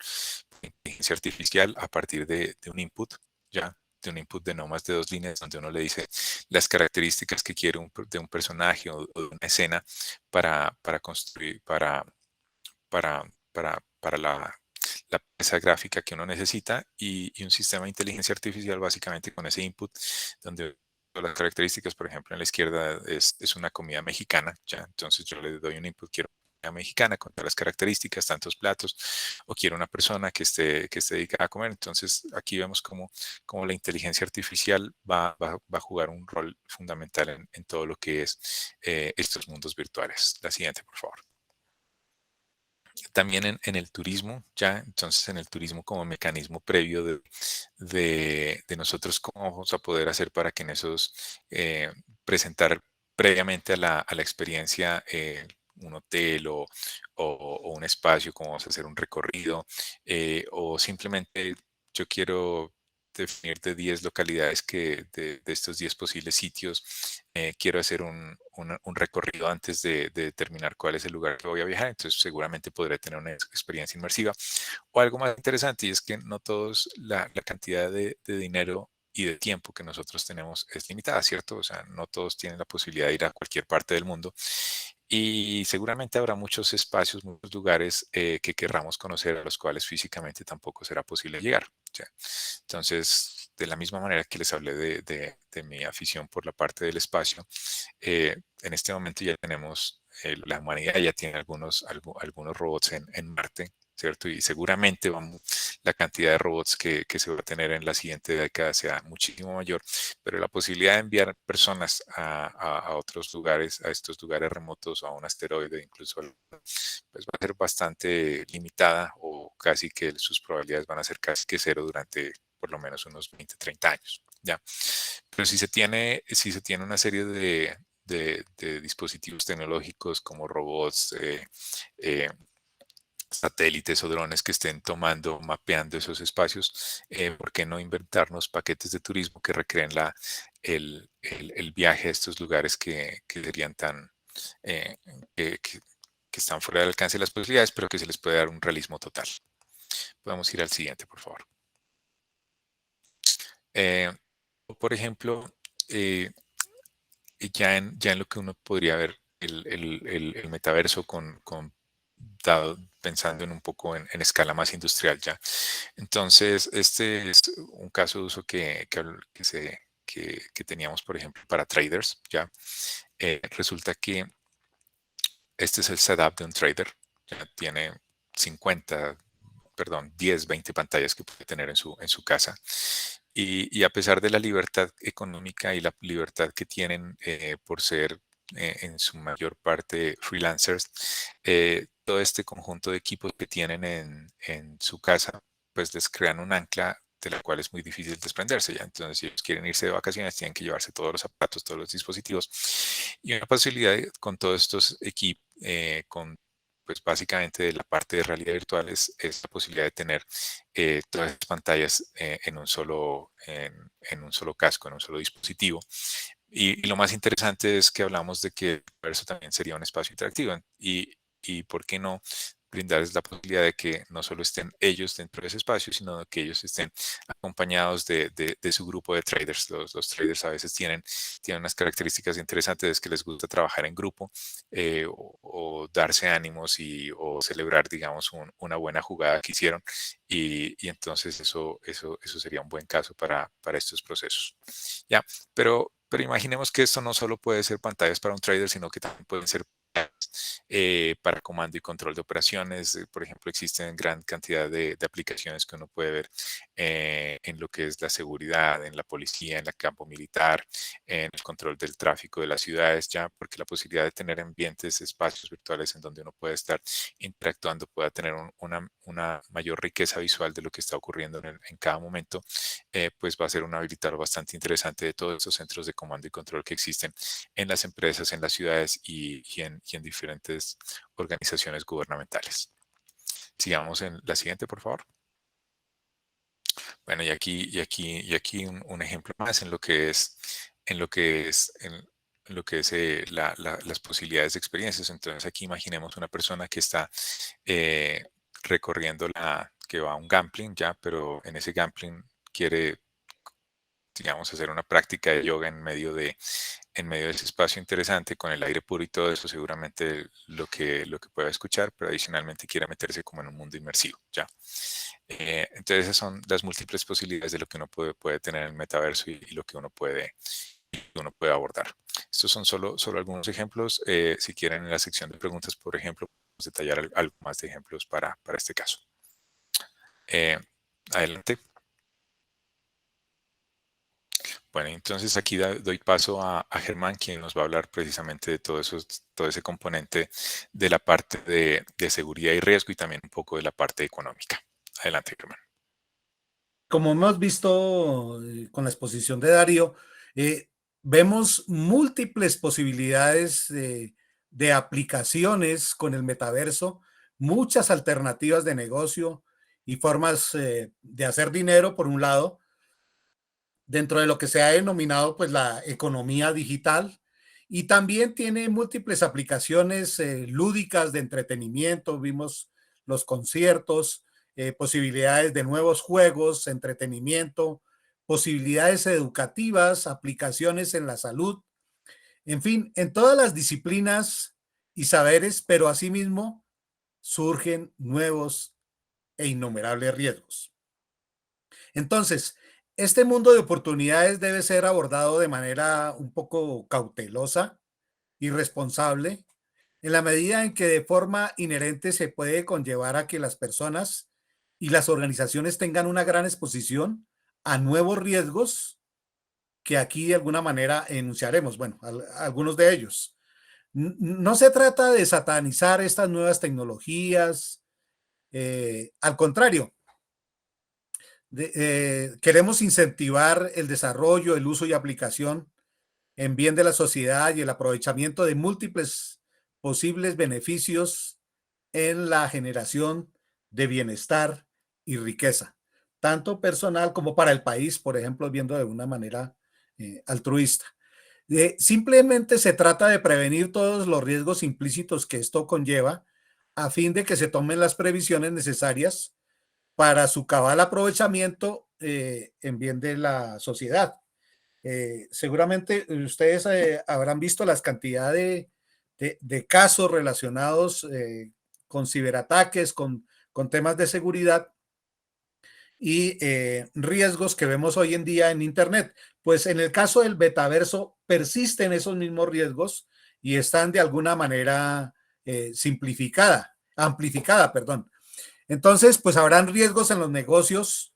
inteligencia artificial a partir de un input, ¿ya? De un input de no más de 2 líneas, donde uno le dice las características que quiere de un personaje o de una escena para construir, para la pieza gráfica que uno necesita y un sistema de inteligencia artificial básicamente con ese input donde las características, por ejemplo, en la izquierda es una comida mexicana, ¿ya? Entonces yo le doy un input, quiero comida mexicana con todas las características, tantos platos, o quiero una persona que esté dedicada a comer. Entonces aquí vemos cómo la inteligencia artificial va a jugar un rol fundamental en todo lo que es estos mundos virtuales. La siguiente, por favor. También en el turismo, ya, entonces en el turismo como mecanismo previo de nosotros cómo vamos a poder hacer para que en esos, presentar previamente a la experiencia un hotel o un espacio, cómo vamos a hacer un recorrido, o simplemente yo quiero definir de 10 localidades de estos 10 posibles sitios, quiero hacer un recorrido antes de determinar cuál es el lugar que voy a viajar, entonces seguramente podré tener una experiencia inmersiva. O algo más interesante y es que no todos la cantidad de dinero y de tiempo que nosotros tenemos es limitada, ¿cierto? O sea, no todos tienen la posibilidad de ir a cualquier parte del mundo Y seguramente habrá muchos espacios, muchos lugares que querramos conocer, a los cuales físicamente tampoco será posible llegar. ¿Ya? Entonces, de la misma manera que les hablé de mi afición por la parte del espacio, en este momento ya tenemos, la humanidad ya tiene algunos robots en Marte, ¿cierto? Y seguramente la cantidad de robots que se va a tener en la siguiente década sea muchísimo mayor, pero la posibilidad de enviar personas a otros lugares, a estos lugares remotos, a un asteroide, incluso, pues va a ser bastante limitada, o casi que sus probabilidades van a ser casi que cero durante por lo menos unos 20, 30 años. ¿Ya? Pero si se tiene una serie de dispositivos tecnológicos como robots, eh, satélites o drones que estén tomando, mapeando esos espacios, ¿por qué no inventarnos paquetes de turismo que recreen el viaje a estos lugares que serían tan, eh, que, que- que están fuera del alcance de las posibilidades, pero que se les puede dar un realismo total? Podemos ir al siguiente, por favor. Eh, por ejemplo, eh, ya en lo que uno podría ver el metaverso pensando en un poco en escala más industrial ya. Entonces, este es un caso de uso que teníamos, por ejemplo, para traders, ¿ya? Resulta que este es el setup de un trader. Ya tiene 50, perdón, 10, 20 pantallas que puede tener en su casa. Y a pesar de la libertad económica y la libertad que tienen, por ser, en su mayor parte freelancers, todo este conjunto de equipos que tienen en su casa, pues les crean un ancla de la cual es muy difícil desprenderse ya. Entonces, si ellos quieren irse de vacaciones, tienen que llevarse todos los zapatos, todos los dispositivos. Y una posibilidad con todos estos equipos, con pues básicamente de la parte de realidad virtual, es la posibilidad de tener, todas las pantallas, en un solo casco, en un solo dispositivo. Y lo más interesante es que hablamos de que eso también sería un espacio interactivo. Y ¿por qué no brindarles la posibilidad de que no solo estén ellos dentro de ese espacio, sino que ellos estén acompañados de su grupo de traders? Los traders a veces tienen unas características interesantes, es que les gusta trabajar en grupo, o darse ánimos o celebrar, digamos, una buena jugada que hicieron. Y entonces eso sería un buen caso para estos procesos. ¿Ya? Pero imaginemos que esto no solo puede ser pantallas para un trader, sino que también pueden ser para comando y control de operaciones. Por ejemplo, existen gran cantidad de aplicaciones que uno puede ver, en lo que es la seguridad, en la policía, en el campo militar, en el control del tráfico de las ciudades, ya, porque la posibilidad de tener ambientes, espacios virtuales en donde uno puede estar interactuando, pueda tener una mayor riqueza visual de lo que está ocurriendo en cada momento, pues va a ser un habilitador bastante interesante de todos estos centros de comando y control que existen en las empresas, en las ciudades y en diferentes organizaciones gubernamentales. Sigamos en la siguiente, por favor. Bueno, y aquí un ejemplo más en lo que es las posibilidades de experiencias. Entonces, aquí imaginemos una persona que está, eh, que va a un gambling ya, pero en ese gambling quiere, digamos, hacer una práctica de yoga en medio de ese espacio interesante, con el aire puro y todo eso, seguramente lo que pueda escuchar, pero adicionalmente quiere meterse como en un mundo inmersivo, ¿ya? Entonces esas son las múltiples posibilidades de lo que uno puede tener en el metaverso, y lo que uno puede abordar. Estos son solo algunos ejemplos. Si quieren, en la sección de preguntas, por ejemplo, podemos detallar algo más de ejemplos para este caso. Eh, Adelante. Bueno, entonces aquí doy paso a Germán, quien nos va a hablar precisamente de todo ese componente de la parte de seguridad y riesgo, y también un poco de la parte económica. Adelante, Germán. Como hemos visto con la exposición de Darío, vemos múltiples posibilidades de aplicaciones con el metaverso, muchas alternativas de negocio y formas de hacer dinero, por un lado, dentro de lo que se ha denominado pues la economía digital, y también tiene múltiples aplicaciones lúdicas de entretenimiento. Vimos los conciertos, posibilidades de nuevos juegos, entretenimiento, posibilidades educativas, aplicaciones en la salud, en fin, en todas las disciplinas y saberes, pero asimismo surgen nuevos e innumerables riesgos. Entonces, este mundo de oportunidades debe ser abordado de manera un poco cautelosa y responsable, en la medida en que de forma inherente se puede conllevar a que las personas y las organizaciones tengan una gran exposición a nuevos riesgos que aquí de alguna manera enunciaremos, bueno, algunos de ellos. No se trata de satanizar estas nuevas tecnologías, al contrario, queremos incentivar el desarrollo, el uso y aplicación en bien de la sociedad y el aprovechamiento de múltiples posibles beneficios en la generación de bienestar y riqueza, tanto personal como para el país, por ejemplo, viendo de una manera altruista. Simplemente se trata de prevenir todos los riesgos implícitos que esto conlleva a fin de que se tomen las previsiones necesarias para su cabal aprovechamiento en bien de la sociedad. Seguramente ustedes habrán visto las cantidades de casos relacionados con ciberataques, con temas de seguridad y riesgos que vemos hoy en día en Internet. Pues en el caso del metaverso persisten esos mismos riesgos y están de alguna manera amplificada, perdón. Entonces, pues habrán riesgos en los negocios,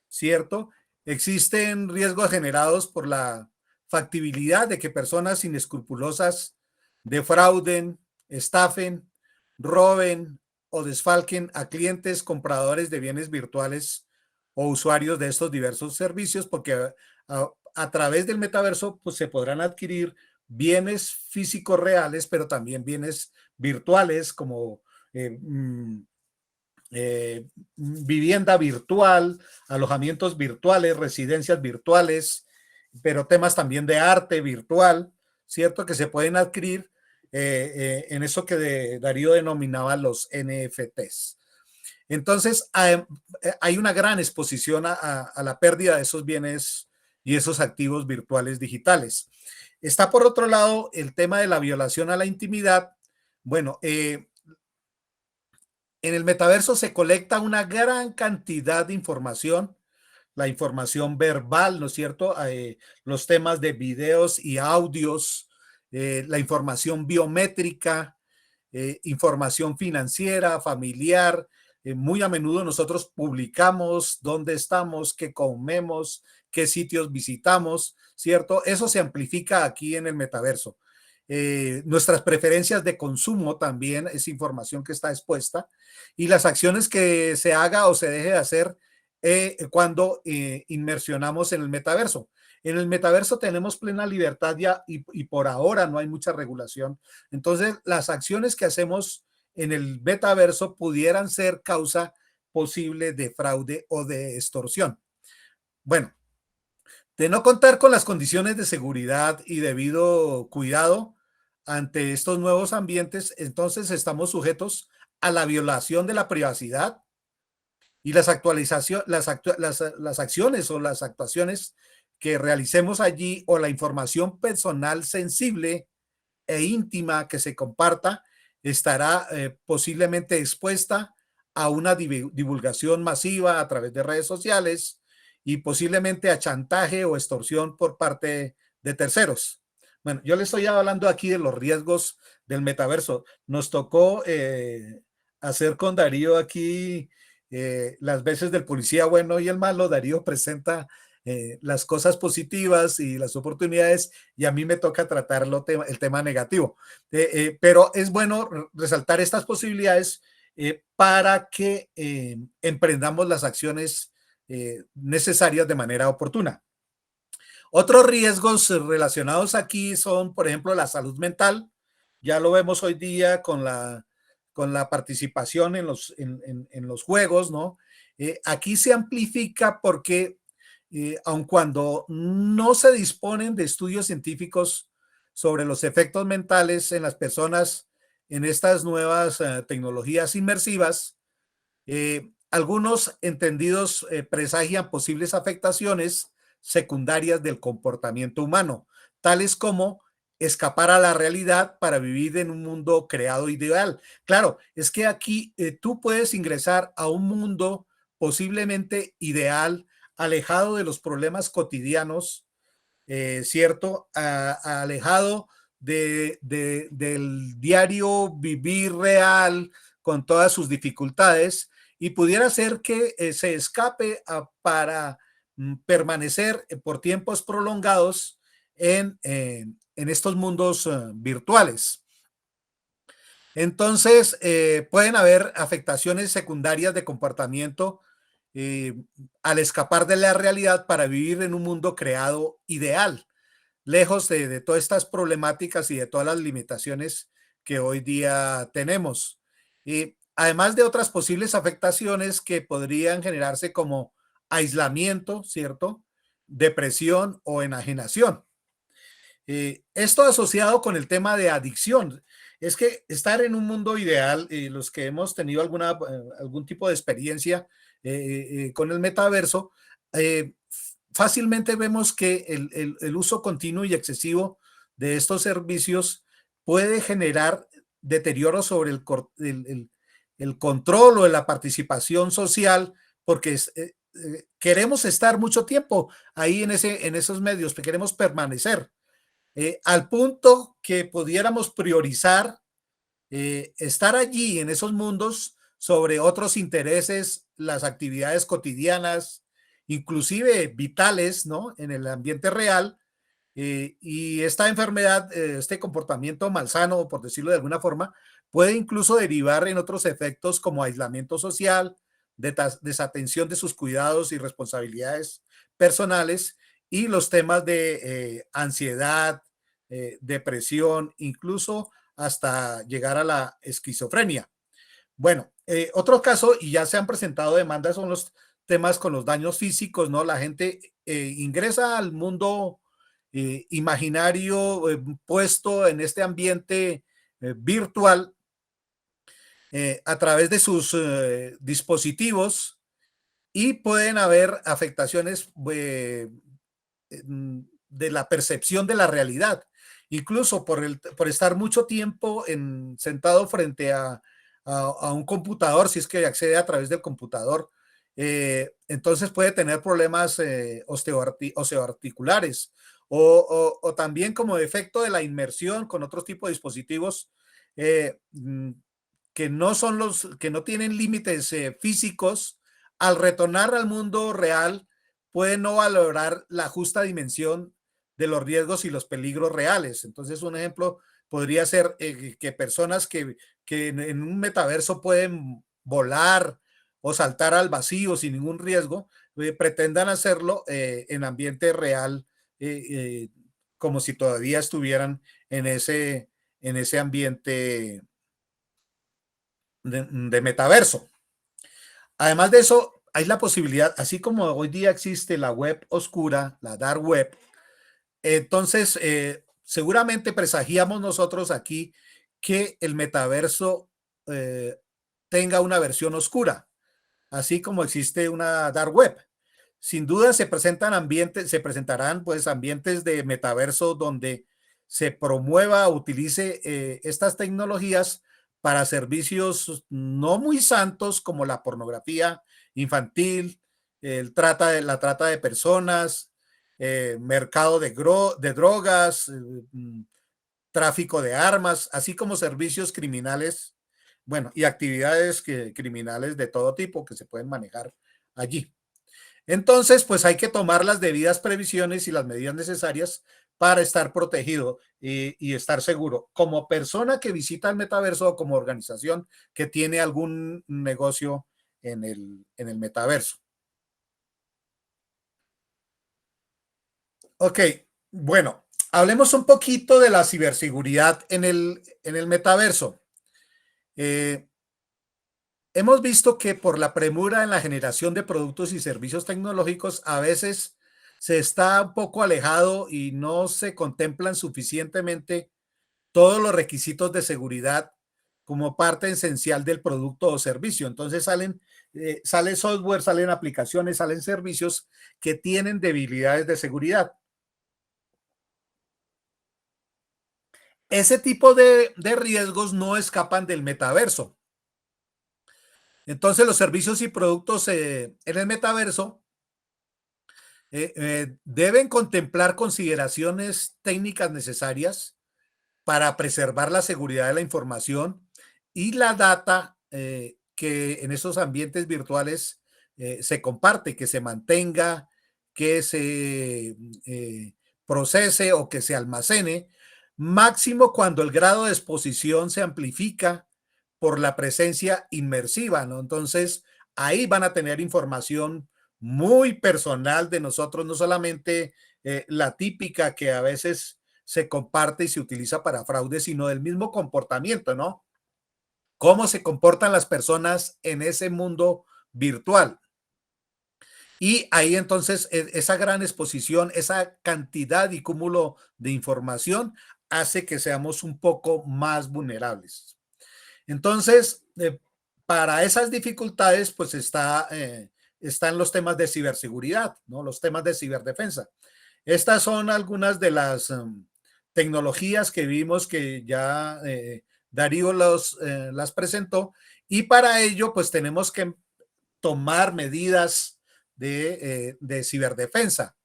¿cierto? Existen riesgos generados por la factibilidad de que personas inescrupulosas defrauden, estafen, roben o desfalquen a clientes compradores de bienes virtuales o usuarios de estos diversos servicios, porque a través del metaverso pues, se podrán adquirir bienes físicos reales, pero también bienes virtuales como vivienda virtual, alojamientos virtuales, residencias virtuales, pero temas también de arte virtual, ¿cierto? Que se pueden adquirir en eso que Darío denominaba los NFTs. Entonces, hay una gran exposición a la pérdida de esos bienes y esos activos virtuales digitales. Está por otro lado el tema de la violación a la intimidad. Bueno, en el metaverso se colecta una gran cantidad de información, la información verbal, ¿no es cierto? Los temas de videos y audios, la información biométrica, información financiera, familiar. Muy a menudo nosotros publicamos dónde estamos, qué comemos, qué sitios visitamos, ¿cierto? Eso se amplifica aquí en el metaverso. Nuestras preferencias de consumo también es información que está expuesta y las acciones que se haga o se deje de hacer cuando inmersionamos en el metaverso. En el metaverso tenemos plena libertad ya y por ahora no hay mucha regulación. Entonces, las acciones que hacemos en el metaverso pudieran ser causa posible de fraude o de extorsión. Bueno, de no contar con las condiciones de seguridad y debido cuidado ante estos nuevos ambientes, entonces estamos sujetos a la violación de la privacidad y las acciones o las actuaciones que realicemos allí o la información personal sensible e íntima que se comparta estará posiblemente expuesta a una divulgación masiva a través de redes sociales y posiblemente a chantaje o extorsión por parte de terceros. Bueno, yo le estoy hablando aquí de los riesgos del metaverso. Nos tocó hacer con Darío aquí las veces del policía bueno y el malo. Darío presenta las cosas positivas y las oportunidades y a mí me toca tratar el tema negativo. Pero es bueno resaltar estas posibilidades para que emprendamos las acciones necesarias de manera oportuna. Otros riesgos relacionados aquí son, por ejemplo, la salud mental. Ya lo vemos hoy día con la participación en los juegos, ¿no? Aquí se amplifica porque aun cuando no se disponen de estudios científicos sobre los efectos mentales en las personas en estas nuevas tecnologías inmersivas, algunos entendidos presagian posibles afectaciones secundarias del comportamiento humano, tales como escapar a la realidad para vivir en un mundo creado ideal. Claro, es que aquí tú puedes ingresar a un mundo posiblemente ideal, alejado de los problemas cotidianos, ¿cierto? Alejado del diario vivir real con todas sus dificultades, y pudiera ser que se escape para permanecer por tiempos prolongados en estos mundos virtuales. Entonces, pueden haber afectaciones secundarias de comportamiento eh, al escapar de la realidad para vivir en un mundo creado ideal, lejos de todas estas problemáticas y de todas las limitaciones que hoy día tenemos. Y además de otras posibles afectaciones que podrían generarse como aislamiento, ¿cierto? Depresión o enajenación. Esto asociado con el tema de adicción. Es que estar en un mundo ideal, los que hemos tenido algún tipo de experiencia con el metaverso, fácilmente vemos que el uso continuo y excesivo de estos servicios puede generar deterioro sobre el control o de la participación social, porque queremos estar mucho tiempo ahí en esos medios, queremos permanecer. Al punto que pudiéramos priorizar estar allí en esos mundos sobre otros intereses, las actividades cotidianas, inclusive vitales, ¿no? En el ambiente real. Y esta enfermedad, este comportamiento malsano, por decirlo de alguna forma, puede incluso derivar en otros efectos como aislamiento social, desatención de sus cuidados y responsabilidades personales, y los temas de ansiedad, depresión, incluso hasta llegar a la esquizofrenia. Bueno, otro caso, y ya se han presentado demandas, son los temas con los daños físicos, ¿no? La gente ingresa al mundo imaginario, puesto en este ambiente virtual a través de sus dispositivos, y pueden haber afectaciones de la percepción de la realidad, incluso por estar mucho tiempo sentado frente a un computador, si es que accede a través del computador. Entonces puede tener problemas osteoarticulares, o también como efecto de la inmersión con otros tipos de dispositivos eh, que no tienen límites físicos. Al retornar al mundo real, pueden no valorar la justa dimensión de los riesgos y los peligros reales. Entonces, un ejemplo podría ser que personas que en un metaverso pueden volar o saltar al vacío sin ningún riesgo, pretendan hacerlo en ambiente real, eh, eh, como si todavía estuvieran en ese ambiente de metaverso. Además de eso, hay la posibilidad, así como hoy día existe la web oscura, la dark web, entonces seguramente presagiamos nosotros aquí que el metaverso eh, tenga una versión oscura, así como existe una dark web. Sin duda se presentarán pues ambientes de metaverso donde se promueva, utilice estas tecnologías para servicios no muy santos como la pornografía infantil, la trata de personas, mercado de drogas, tráfico de armas, así como servicios criminales, bueno, y actividades criminales de todo tipo que se pueden manejar allí. Entonces, pues hay que tomar las debidas previsiones y las medidas necesarias para estar protegido y estar seguro, como persona que visita el metaverso o como organización que tiene algún negocio en el metaverso. Ok, bueno, hablemos un poquito de la ciberseguridad en el metaverso. Eh, Hemos visto que por la premura en la generación de productos y servicios tecnológicos, a veces se está un poco alejado y no se contemplan suficientemente todos los requisitos de seguridad como parte esencial del producto o servicio. Entonces sale software, salen aplicaciones, salen servicios que tienen debilidades de seguridad. ese tipo de riesgos no escapan del metaverso. Entonces, los servicios y productos en el metaverso deben contemplar consideraciones técnicas necesarias para preservar la seguridad de la información y la data que en esos ambientes virtuales se comparte, que se mantenga, que se procese o que se almacene, máximo cuando el grado de exposición se amplifica por la presencia inmersiva, ¿no? Entonces, ahí van a tener información muy personal de nosotros, no solamente la típica que a veces se comparte y se utiliza para fraude, sino del mismo comportamiento, ¿no? Cómo se comportan las personas en ese mundo virtual. Y ahí entonces esa gran exposición, esa cantidad y cúmulo de información hace que seamos un poco más vulnerables. Entonces, para esas dificultades, pues están los temas de ciberseguridad, ¿no? Los temas de ciberdefensa. Estas son algunas de las tecnologías que vimos que ya Darío las presentó, y para ello pues tenemos que tomar medidas de ciberdefensa.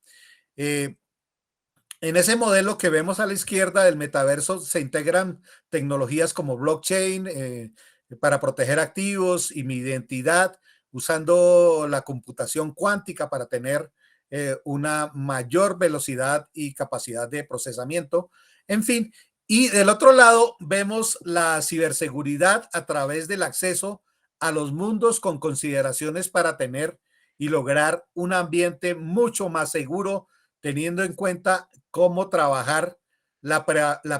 Eh, en ese modelo que vemos a la izquierda del metaverso se integran tecnologías como blockchain para proteger activos y mi identidad, usando la computación cuántica para tener una mayor velocidad y capacidad de procesamiento. En fin, y del otro lado vemos la ciberseguridad a través del acceso a los mundos con consideraciones para tener y lograr un ambiente mucho más seguro, teniendo en cuenta cómo trabajar la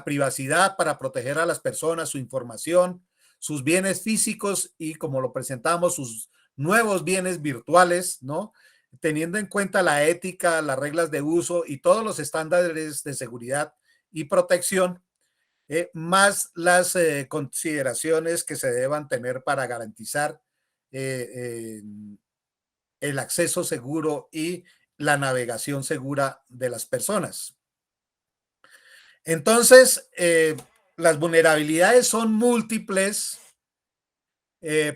privacidad para proteger a las personas, su información, sus bienes físicos y, como lo presentamos, sus nuevos bienes virtuales, ¿no? Teniendo en cuenta la ética, las reglas de uso y todos los estándares de seguridad y protección, más las consideraciones que se deban tener para garantizar el acceso seguro y la navegación segura de las personas. Entonces, las vulnerabilidades son múltiples.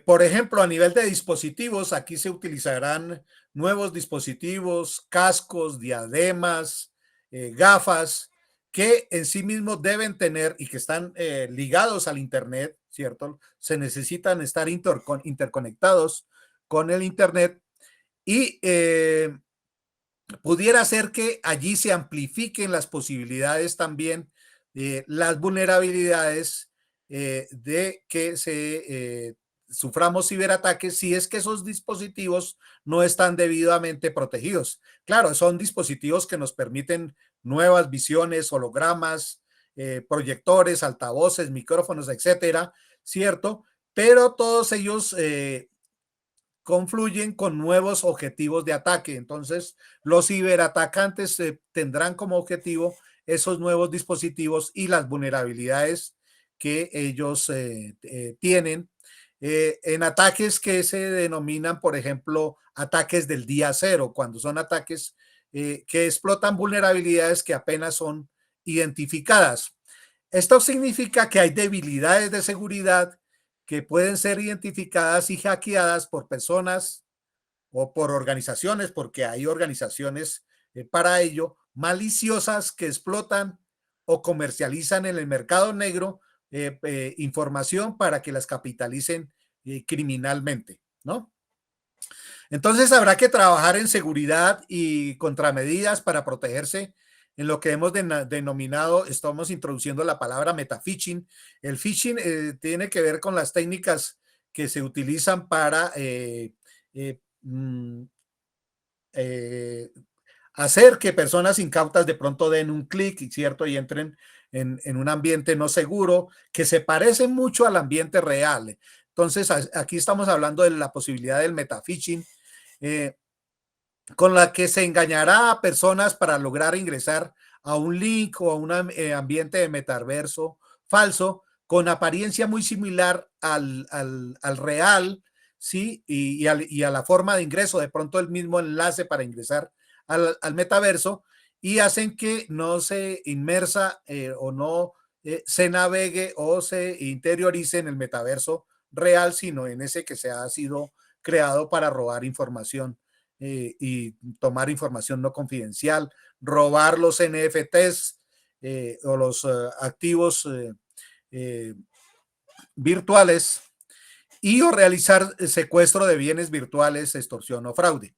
Por ejemplo, a nivel de dispositivos, aquí se utilizarán nuevos dispositivos, cascos, diademas, gafas, que en sí mismos deben tener y que están ligados al Internet, ¿cierto? Se necesitan estar interconectados con el Internet y pudiera ser que allí se amplifiquen las posibilidades también, las vulnerabilidades de que suframos ciberataques si es que esos dispositivos no están debidamente protegidos. Claro, son dispositivos que nos permiten nuevas visiones, hologramas, proyectores, altavoces, micrófonos, etcétera, ¿cierto? Pero todos ellos confluyen con nuevos objetivos de ataque. Entonces, los ciberatacantes tendrán como objetivo esos nuevos dispositivos y las vulnerabilidades que ellos tienen en ataques que se denominan, por ejemplo, ataques del día cero, cuando son ataques que explotan vulnerabilidades que apenas son identificadas. Esto significa que hay debilidades de seguridad que pueden ser identificadas y hackeadas por personas o por organizaciones, porque hay organizaciones para ello, maliciosas que explotan o comercializan en el mercado negro información para que las capitalicen criminalmente, ¿no? Entonces habrá que trabajar en seguridad y contramedidas para protegerse en lo que hemos denominado, estamos introduciendo la palabra metaphishing. El phishing tiene que ver con las técnicas que se utilizan para eh, mm, eh, hacer que personas incautas de pronto den un clic, ¿cierto? Y entren en un ambiente no seguro, que se parece mucho al ambiente real. Entonces, aquí estamos hablando de la posibilidad del metaphishing, eh, con la que se engañará a personas para lograr ingresar a un link o a un ambiente de metaverso falso con apariencia muy similar al real, ¿sí? Y a la forma de ingreso, de pronto el mismo enlace para ingresar al metaverso, y hacen que no se inmersa o no se navegue o se interiorice en el metaverso real, sino en ese que se ha sido creado para robar información y tomar información no confidencial, robar los NFTs o los activos virtuales y o realizar secuestro de bienes virtuales, extorsión o fraude.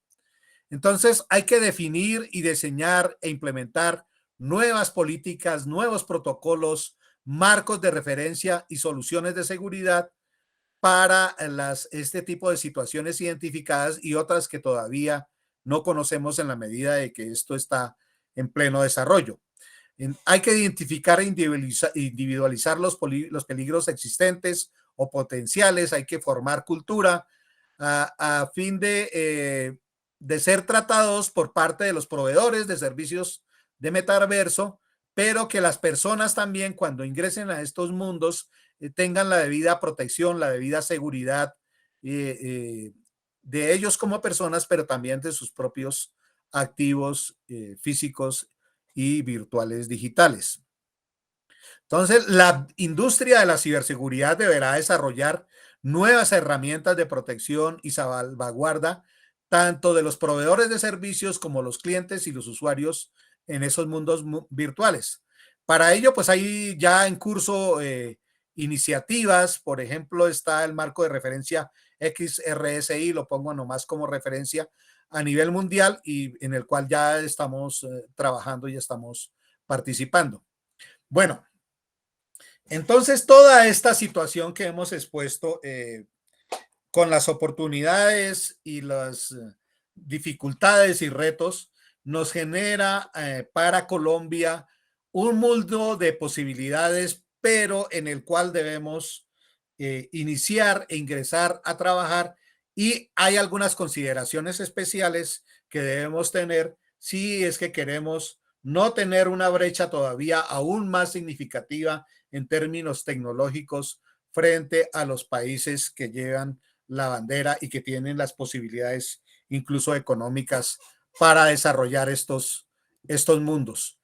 Entonces hay que definir y diseñar e implementar nuevas políticas, nuevos protocolos, marcos de referencia y soluciones de seguridad para este tipo de situaciones identificadas y otras que todavía no conocemos en la medida de que esto está en pleno desarrollo. Hay que identificar e individualizar los peligros existentes o potenciales, hay que formar cultura a fin de ser tratados por parte de los proveedores de servicios de metaverso, pero que las personas también cuando ingresen a estos mundos tengan la debida protección, la debida seguridad de ellos como personas, pero también de sus propios activos físicos y virtuales digitales. Entonces, la industria de la ciberseguridad deberá desarrollar nuevas herramientas de protección y salvaguarda tanto de los proveedores de servicios como los clientes y los usuarios en esos mundos virtuales. Para ello, pues hay ya en curso iniciativas, por ejemplo, está el marco de referencia XRSI, lo pongo nomás como referencia a nivel mundial y en el cual ya estamos trabajando y estamos participando. Bueno, entonces toda esta situación que hemos expuesto con las oportunidades y las dificultades y retos nos genera para Colombia un mundo de posibilidades, pero en el cual debemos iniciar e ingresar a trabajar y hay algunas consideraciones especiales que debemos tener si es que queremos no tener una brecha todavía aún más significativa en términos tecnológicos frente a los países que llevan la bandera y que tienen las posibilidades incluso económicas para desarrollar estos mundos.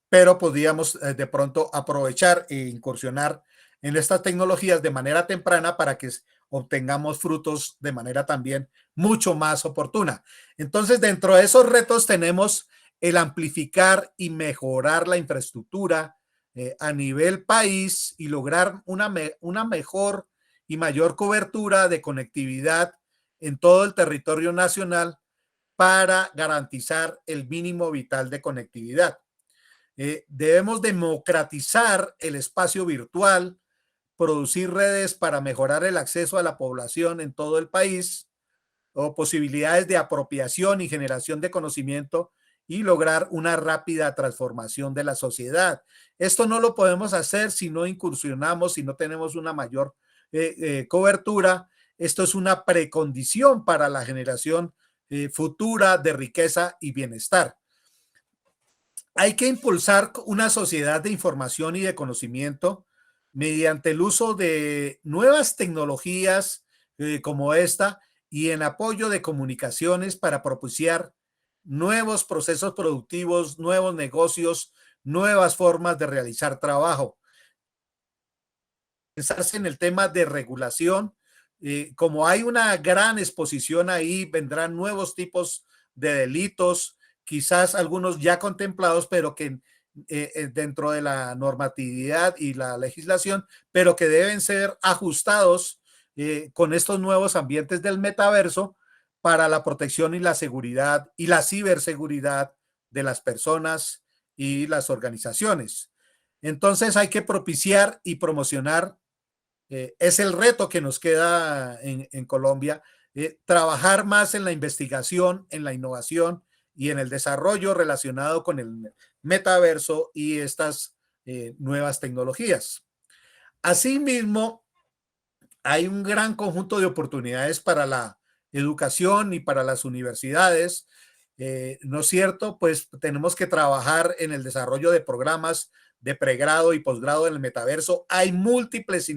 Pero podríamos de pronto aprovechar e incursionar en estas tecnologías de manera temprana para que obtengamos frutos de manera también mucho más oportuna. Entonces, dentro de esos retos tenemos el amplificar y mejorar la infraestructura a nivel país y lograr una mejor y mayor cobertura de conectividad en todo el territorio nacional para garantizar el mínimo vital de conectividad. Debemos democratizar el espacio virtual, producir redes para mejorar el acceso a la población en todo el país o posibilidades de apropiación y generación de conocimiento y lograr una rápida transformación de la sociedad. Esto no lo podemos hacer si no incursionamos, si no tenemos una mayor cobertura. Esto es una precondición para la generación futura de riqueza y bienestar. Hay que impulsar una sociedad de información y de conocimiento mediante el uso de nuevas tecnologías como esta y en apoyo de comunicaciones para propiciar nuevos procesos productivos, nuevos negocios, nuevas formas de realizar trabajo. Pensarse en el tema de regulación, como hay una gran exposición ahí, vendrán nuevos tipos de delitos, quizás algunos ya contemplados, pero que dentro de la normatividad y la legislación, pero que deben ser ajustados con estos nuevos ambientes del metaverso para la protección y la seguridad y la ciberseguridad de las personas y las organizaciones. Entonces hay que propiciar y promocionar, es el reto que nos queda en Colombia, trabajar más en la investigación, en la innovación y en el desarrollo relacionado con el metaverso y estas nuevas tecnologías. Asimismo, hay un gran conjunto de oportunidades para la educación y para las universidades, ¿no es cierto? Pues tenemos que trabajar en el desarrollo de programas de pregrado y posgrado en el metaverso. Hay múltiples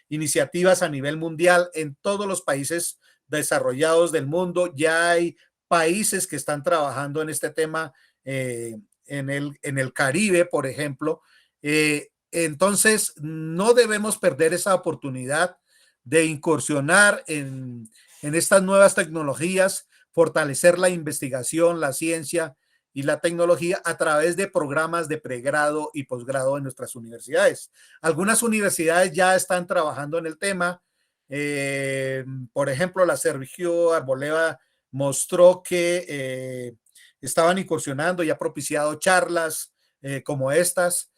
iniciativas a nivel mundial en todos los países desarrollados del mundo. Ya hay países que están trabajando en este tema en el Caribe, por ejemplo, Entonces, no debemos perder esa oportunidad de incursionar en estas nuevas tecnologías, fortalecer la investigación, la ciencia y la tecnología a través de programas de pregrado y posgrado en nuestras universidades. Algunas universidades ya están trabajando en el tema. Por ejemplo, la Sergio Arboleda mostró que estaban incursionando y ha propiciado charlas como estas.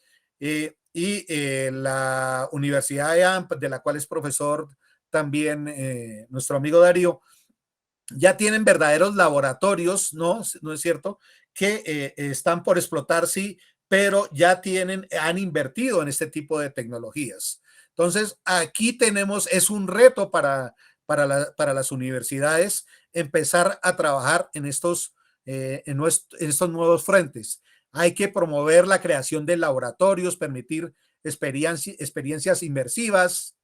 La Universidad de AMP, de la cual es profesor también nuestro amigo Darío, ya tienen verdaderos laboratorios, ¿no? ¿No es cierto? Que están por explotar, sí, pero ya han invertido en este tipo de tecnologías. Entonces, aquí tenemos, es un reto para las universidades empezar a trabajar en estos nuevos frentes. Hay que promover la creación de laboratorios, permitir experiencias inmersivas,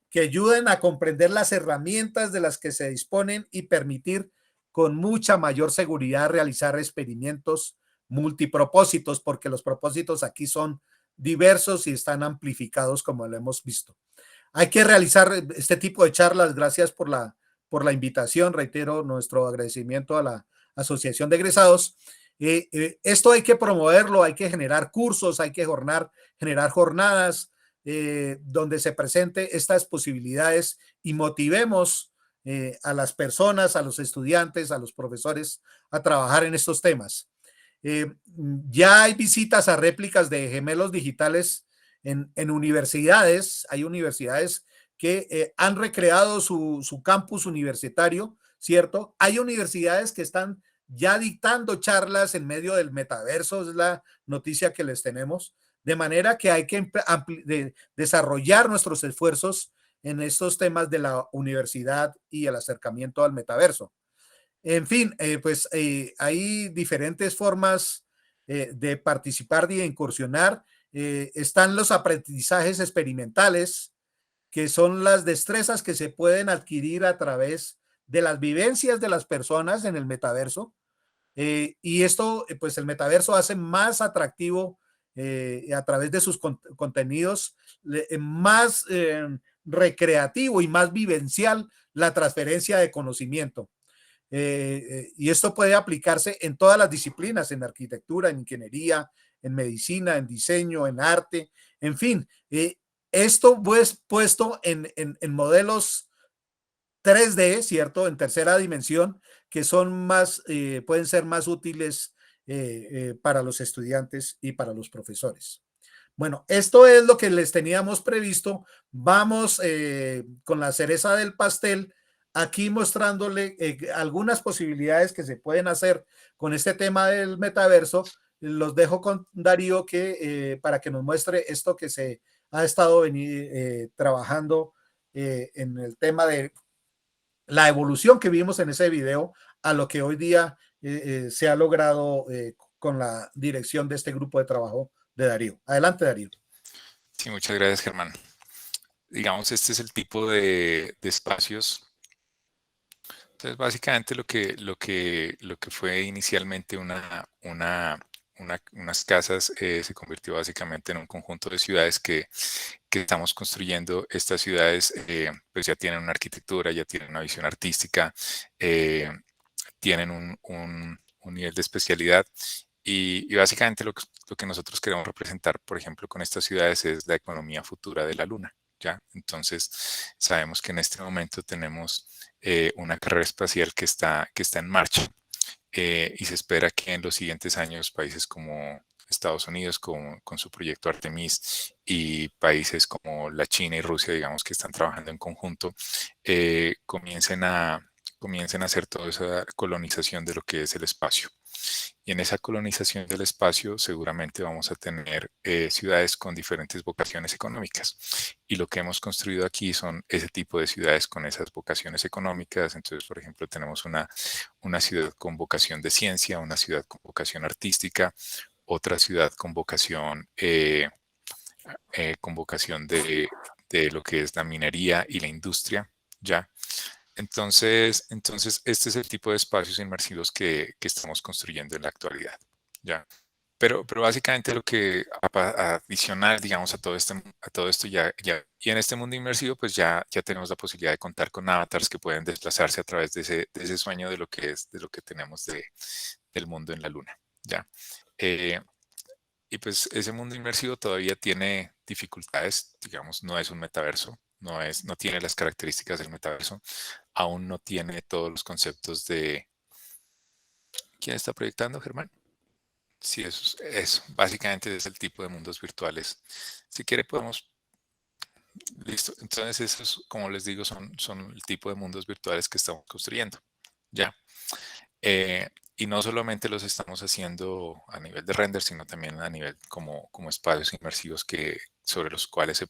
que ayuden a comprender las herramientas de las que se disponen y permitir con mucha mayor seguridad realizar experimentos multipropósitos, porque los propósitos aquí son diversos y están amplificados como lo hemos visto. Hay que realizar este tipo de charlas. Gracias por la invitación. Reitero nuestro agradecimiento a la Asociación de Egresados. Esto hay que promoverlo, hay que generar cursos, hay que generar jornadas donde se presente estas posibilidades y motivemos a las personas, a los estudiantes, a los profesores a trabajar en estos temas. Ya hay visitas a réplicas de gemelos digitales en universidades. Hay universidades que han recreado su campus universitario, ¿cierto? Hay universidades que están ya dictando charlas en medio del metaverso, es la noticia que les tenemos, de manera que hay que desarrollar nuestros esfuerzos en estos temas de la universidad y el acercamiento al metaverso. En fin, hay diferentes formas de participar y de incursionar. Están los aprendizajes experimentales, que son las destrezas que se pueden adquirir a través de las vivencias de las personas en el metaverso. Y esto, pues el metaverso hace más atractivo a través de sus contenidos, más recreativo y más vivencial la transferencia de conocimiento. Y esto puede aplicarse en todas las disciplinas, en arquitectura, en ingeniería, en medicina, en diseño, en arte, en fin. Esto pues puesto en modelos 3D, ¿cierto? En tercera dimensión, que son pueden ser más útiles para los estudiantes y para los profesores. Bueno, esto es lo que les teníamos previsto. Vamos con la cereza del pastel, aquí mostrándole algunas posibilidades que se pueden hacer con este tema del metaverso. Los dejo con Darío para que nos muestre esto que se ha estado trabajando en el tema de la evolución que vimos en ese video a lo que hoy día se ha logrado con la dirección de este grupo de trabajo de Darío. Adelante, Darío. Sí, muchas gracias, Germán. Digamos, este es el tipo de espacios. Entonces, básicamente lo que fue inicialmente unas casas se convirtió básicamente en un conjunto de ciudades que estamos construyendo. Estas ciudades pues ya tienen una arquitectura, ya tienen una visión artística, tienen un nivel de especialidad y básicamente lo que nosotros queremos representar, por ejemplo, con estas ciudades es la economía futura de la Luna. ¿Ya? Entonces, sabemos que en este momento tenemos una carrera espacial que está en marcha y se espera que en los siguientes años países como Estados Unidos con su proyecto Artemis y países como la China y Rusia, digamos, que están trabajando en conjunto, comiencen a hacer toda esa colonización de lo que es el espacio. Y en esa colonización del espacio seguramente vamos a tener ciudades con diferentes vocaciones económicas. Y lo que hemos construido aquí son ese tipo de ciudades con esas vocaciones económicas. Entonces, por ejemplo, tenemos una ciudad con vocación de ciencia, una ciudad con vocación artística, otra ciudad con vocación de lo que es la minería y la industria, ¿ya? Entonces, este es el tipo de espacios inmersivos que estamos construyendo en la actualidad, ¿ya? pero básicamente lo que adicional, digamos, a todo esto y en este mundo inmersivo, pues ya tenemos la posibilidad de contar con avatars que pueden desplazarse a través de ese sueño de lo que es, de lo que tenemos del mundo en la luna, ¿ya? Eh, y pues ese mundo inmersivo todavía tiene dificultades, digamos, no es un metaverso, no tiene las características del metaverso, aún no tiene todos los conceptos de... ¿Quién está proyectando, Germán? Sí, eso. Básicamente es el tipo de mundos virtuales. Si quiere podemos, listo. Entonces esos, como les digo, son el tipo de mundos virtuales que estamos construyendo. Ya. Y no solamente los estamos haciendo a nivel de render, sino también a nivel como espacios inmersivos sobre los cuales se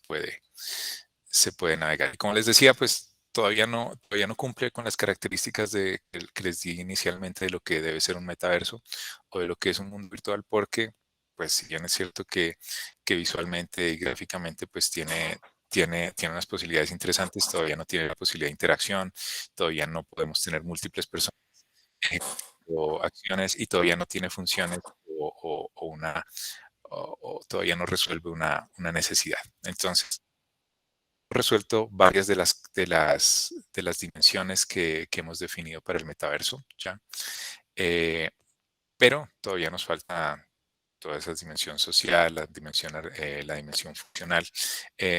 puede navegar. Y como les decía, pues todavía no cumple con las características que les di inicialmente de lo que debe ser un metaverso o de lo que es un mundo virtual, porque, pues, si bien es cierto que visualmente y gráficamente, pues, tiene unas posibilidades interesantes, todavía no tiene la posibilidad de interacción, todavía no podemos tener múltiples personas o acciones y todavía no tiene funciones o todavía no resuelve una necesidad. Entonces, resuelto varias de las dimensiones que hemos definido para el metaverso, ¿ya? Eh, pero todavía nos falta toda esa dimensión social, la dimensión funcional,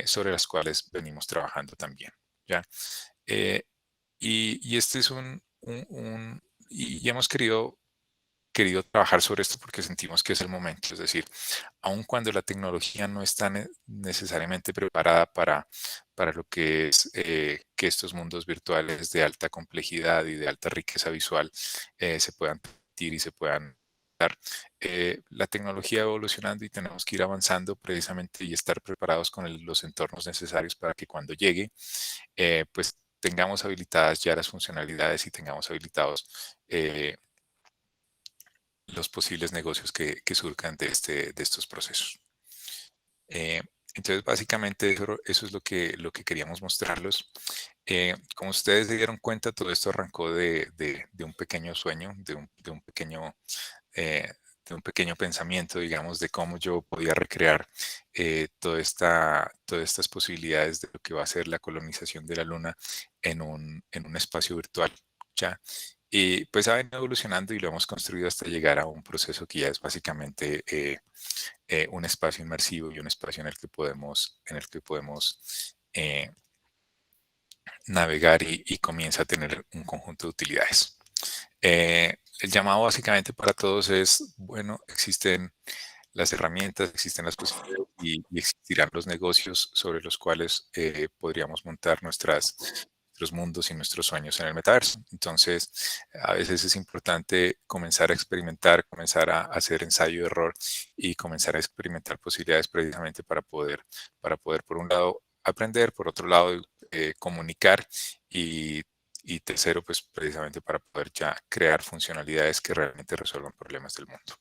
sobre las cuales venimos trabajando también, ¿ya? Eh, y este es y hemos querido trabajar sobre esto porque sentimos que es el momento, es decir, aun cuando la tecnología no está necesariamente preparada para lo que es que estos mundos virtuales de alta complejidad y de alta riqueza visual se puedan permitir y se puedan dar. La tecnología va evolucionando y tenemos que ir avanzando precisamente y estar preparados con los entornos necesarios para que cuando llegue, pues tengamos habilitadas ya las funcionalidades y tengamos habilitados los posibles negocios que surcan de estos procesos. Eh, entonces, básicamente eso es lo que queríamos mostrarlos. Como ustedes se dieron cuenta, todo esto arrancó de un pequeño sueño, eh, de un pequeño pensamiento, digamos, de cómo yo podía recrear todas estas posibilidades de lo que va a ser la colonización de la Luna en un espacio virtual, ¿ya? Y pues ha venido evolucionando y lo hemos construido hasta llegar a un proceso que ya es básicamente un espacio inmersivo y un espacio en el que podemos navegar y comienza a tener un conjunto de utilidades. El llamado básicamente para todos es, bueno, existen las herramientas, existen las posibilidades y existirán los negocios sobre los cuales podríamos montar nuestros mundos y nuestros sueños en el metaverso. Entonces, a veces es importante comenzar a experimentar, comenzar a hacer ensayo-error y comenzar a experimentar posibilidades precisamente para poder, por un lado, aprender, por otro lado, comunicar y tercero, pues precisamente para poder ya crear funcionalidades que realmente resuelvan problemas del mundo.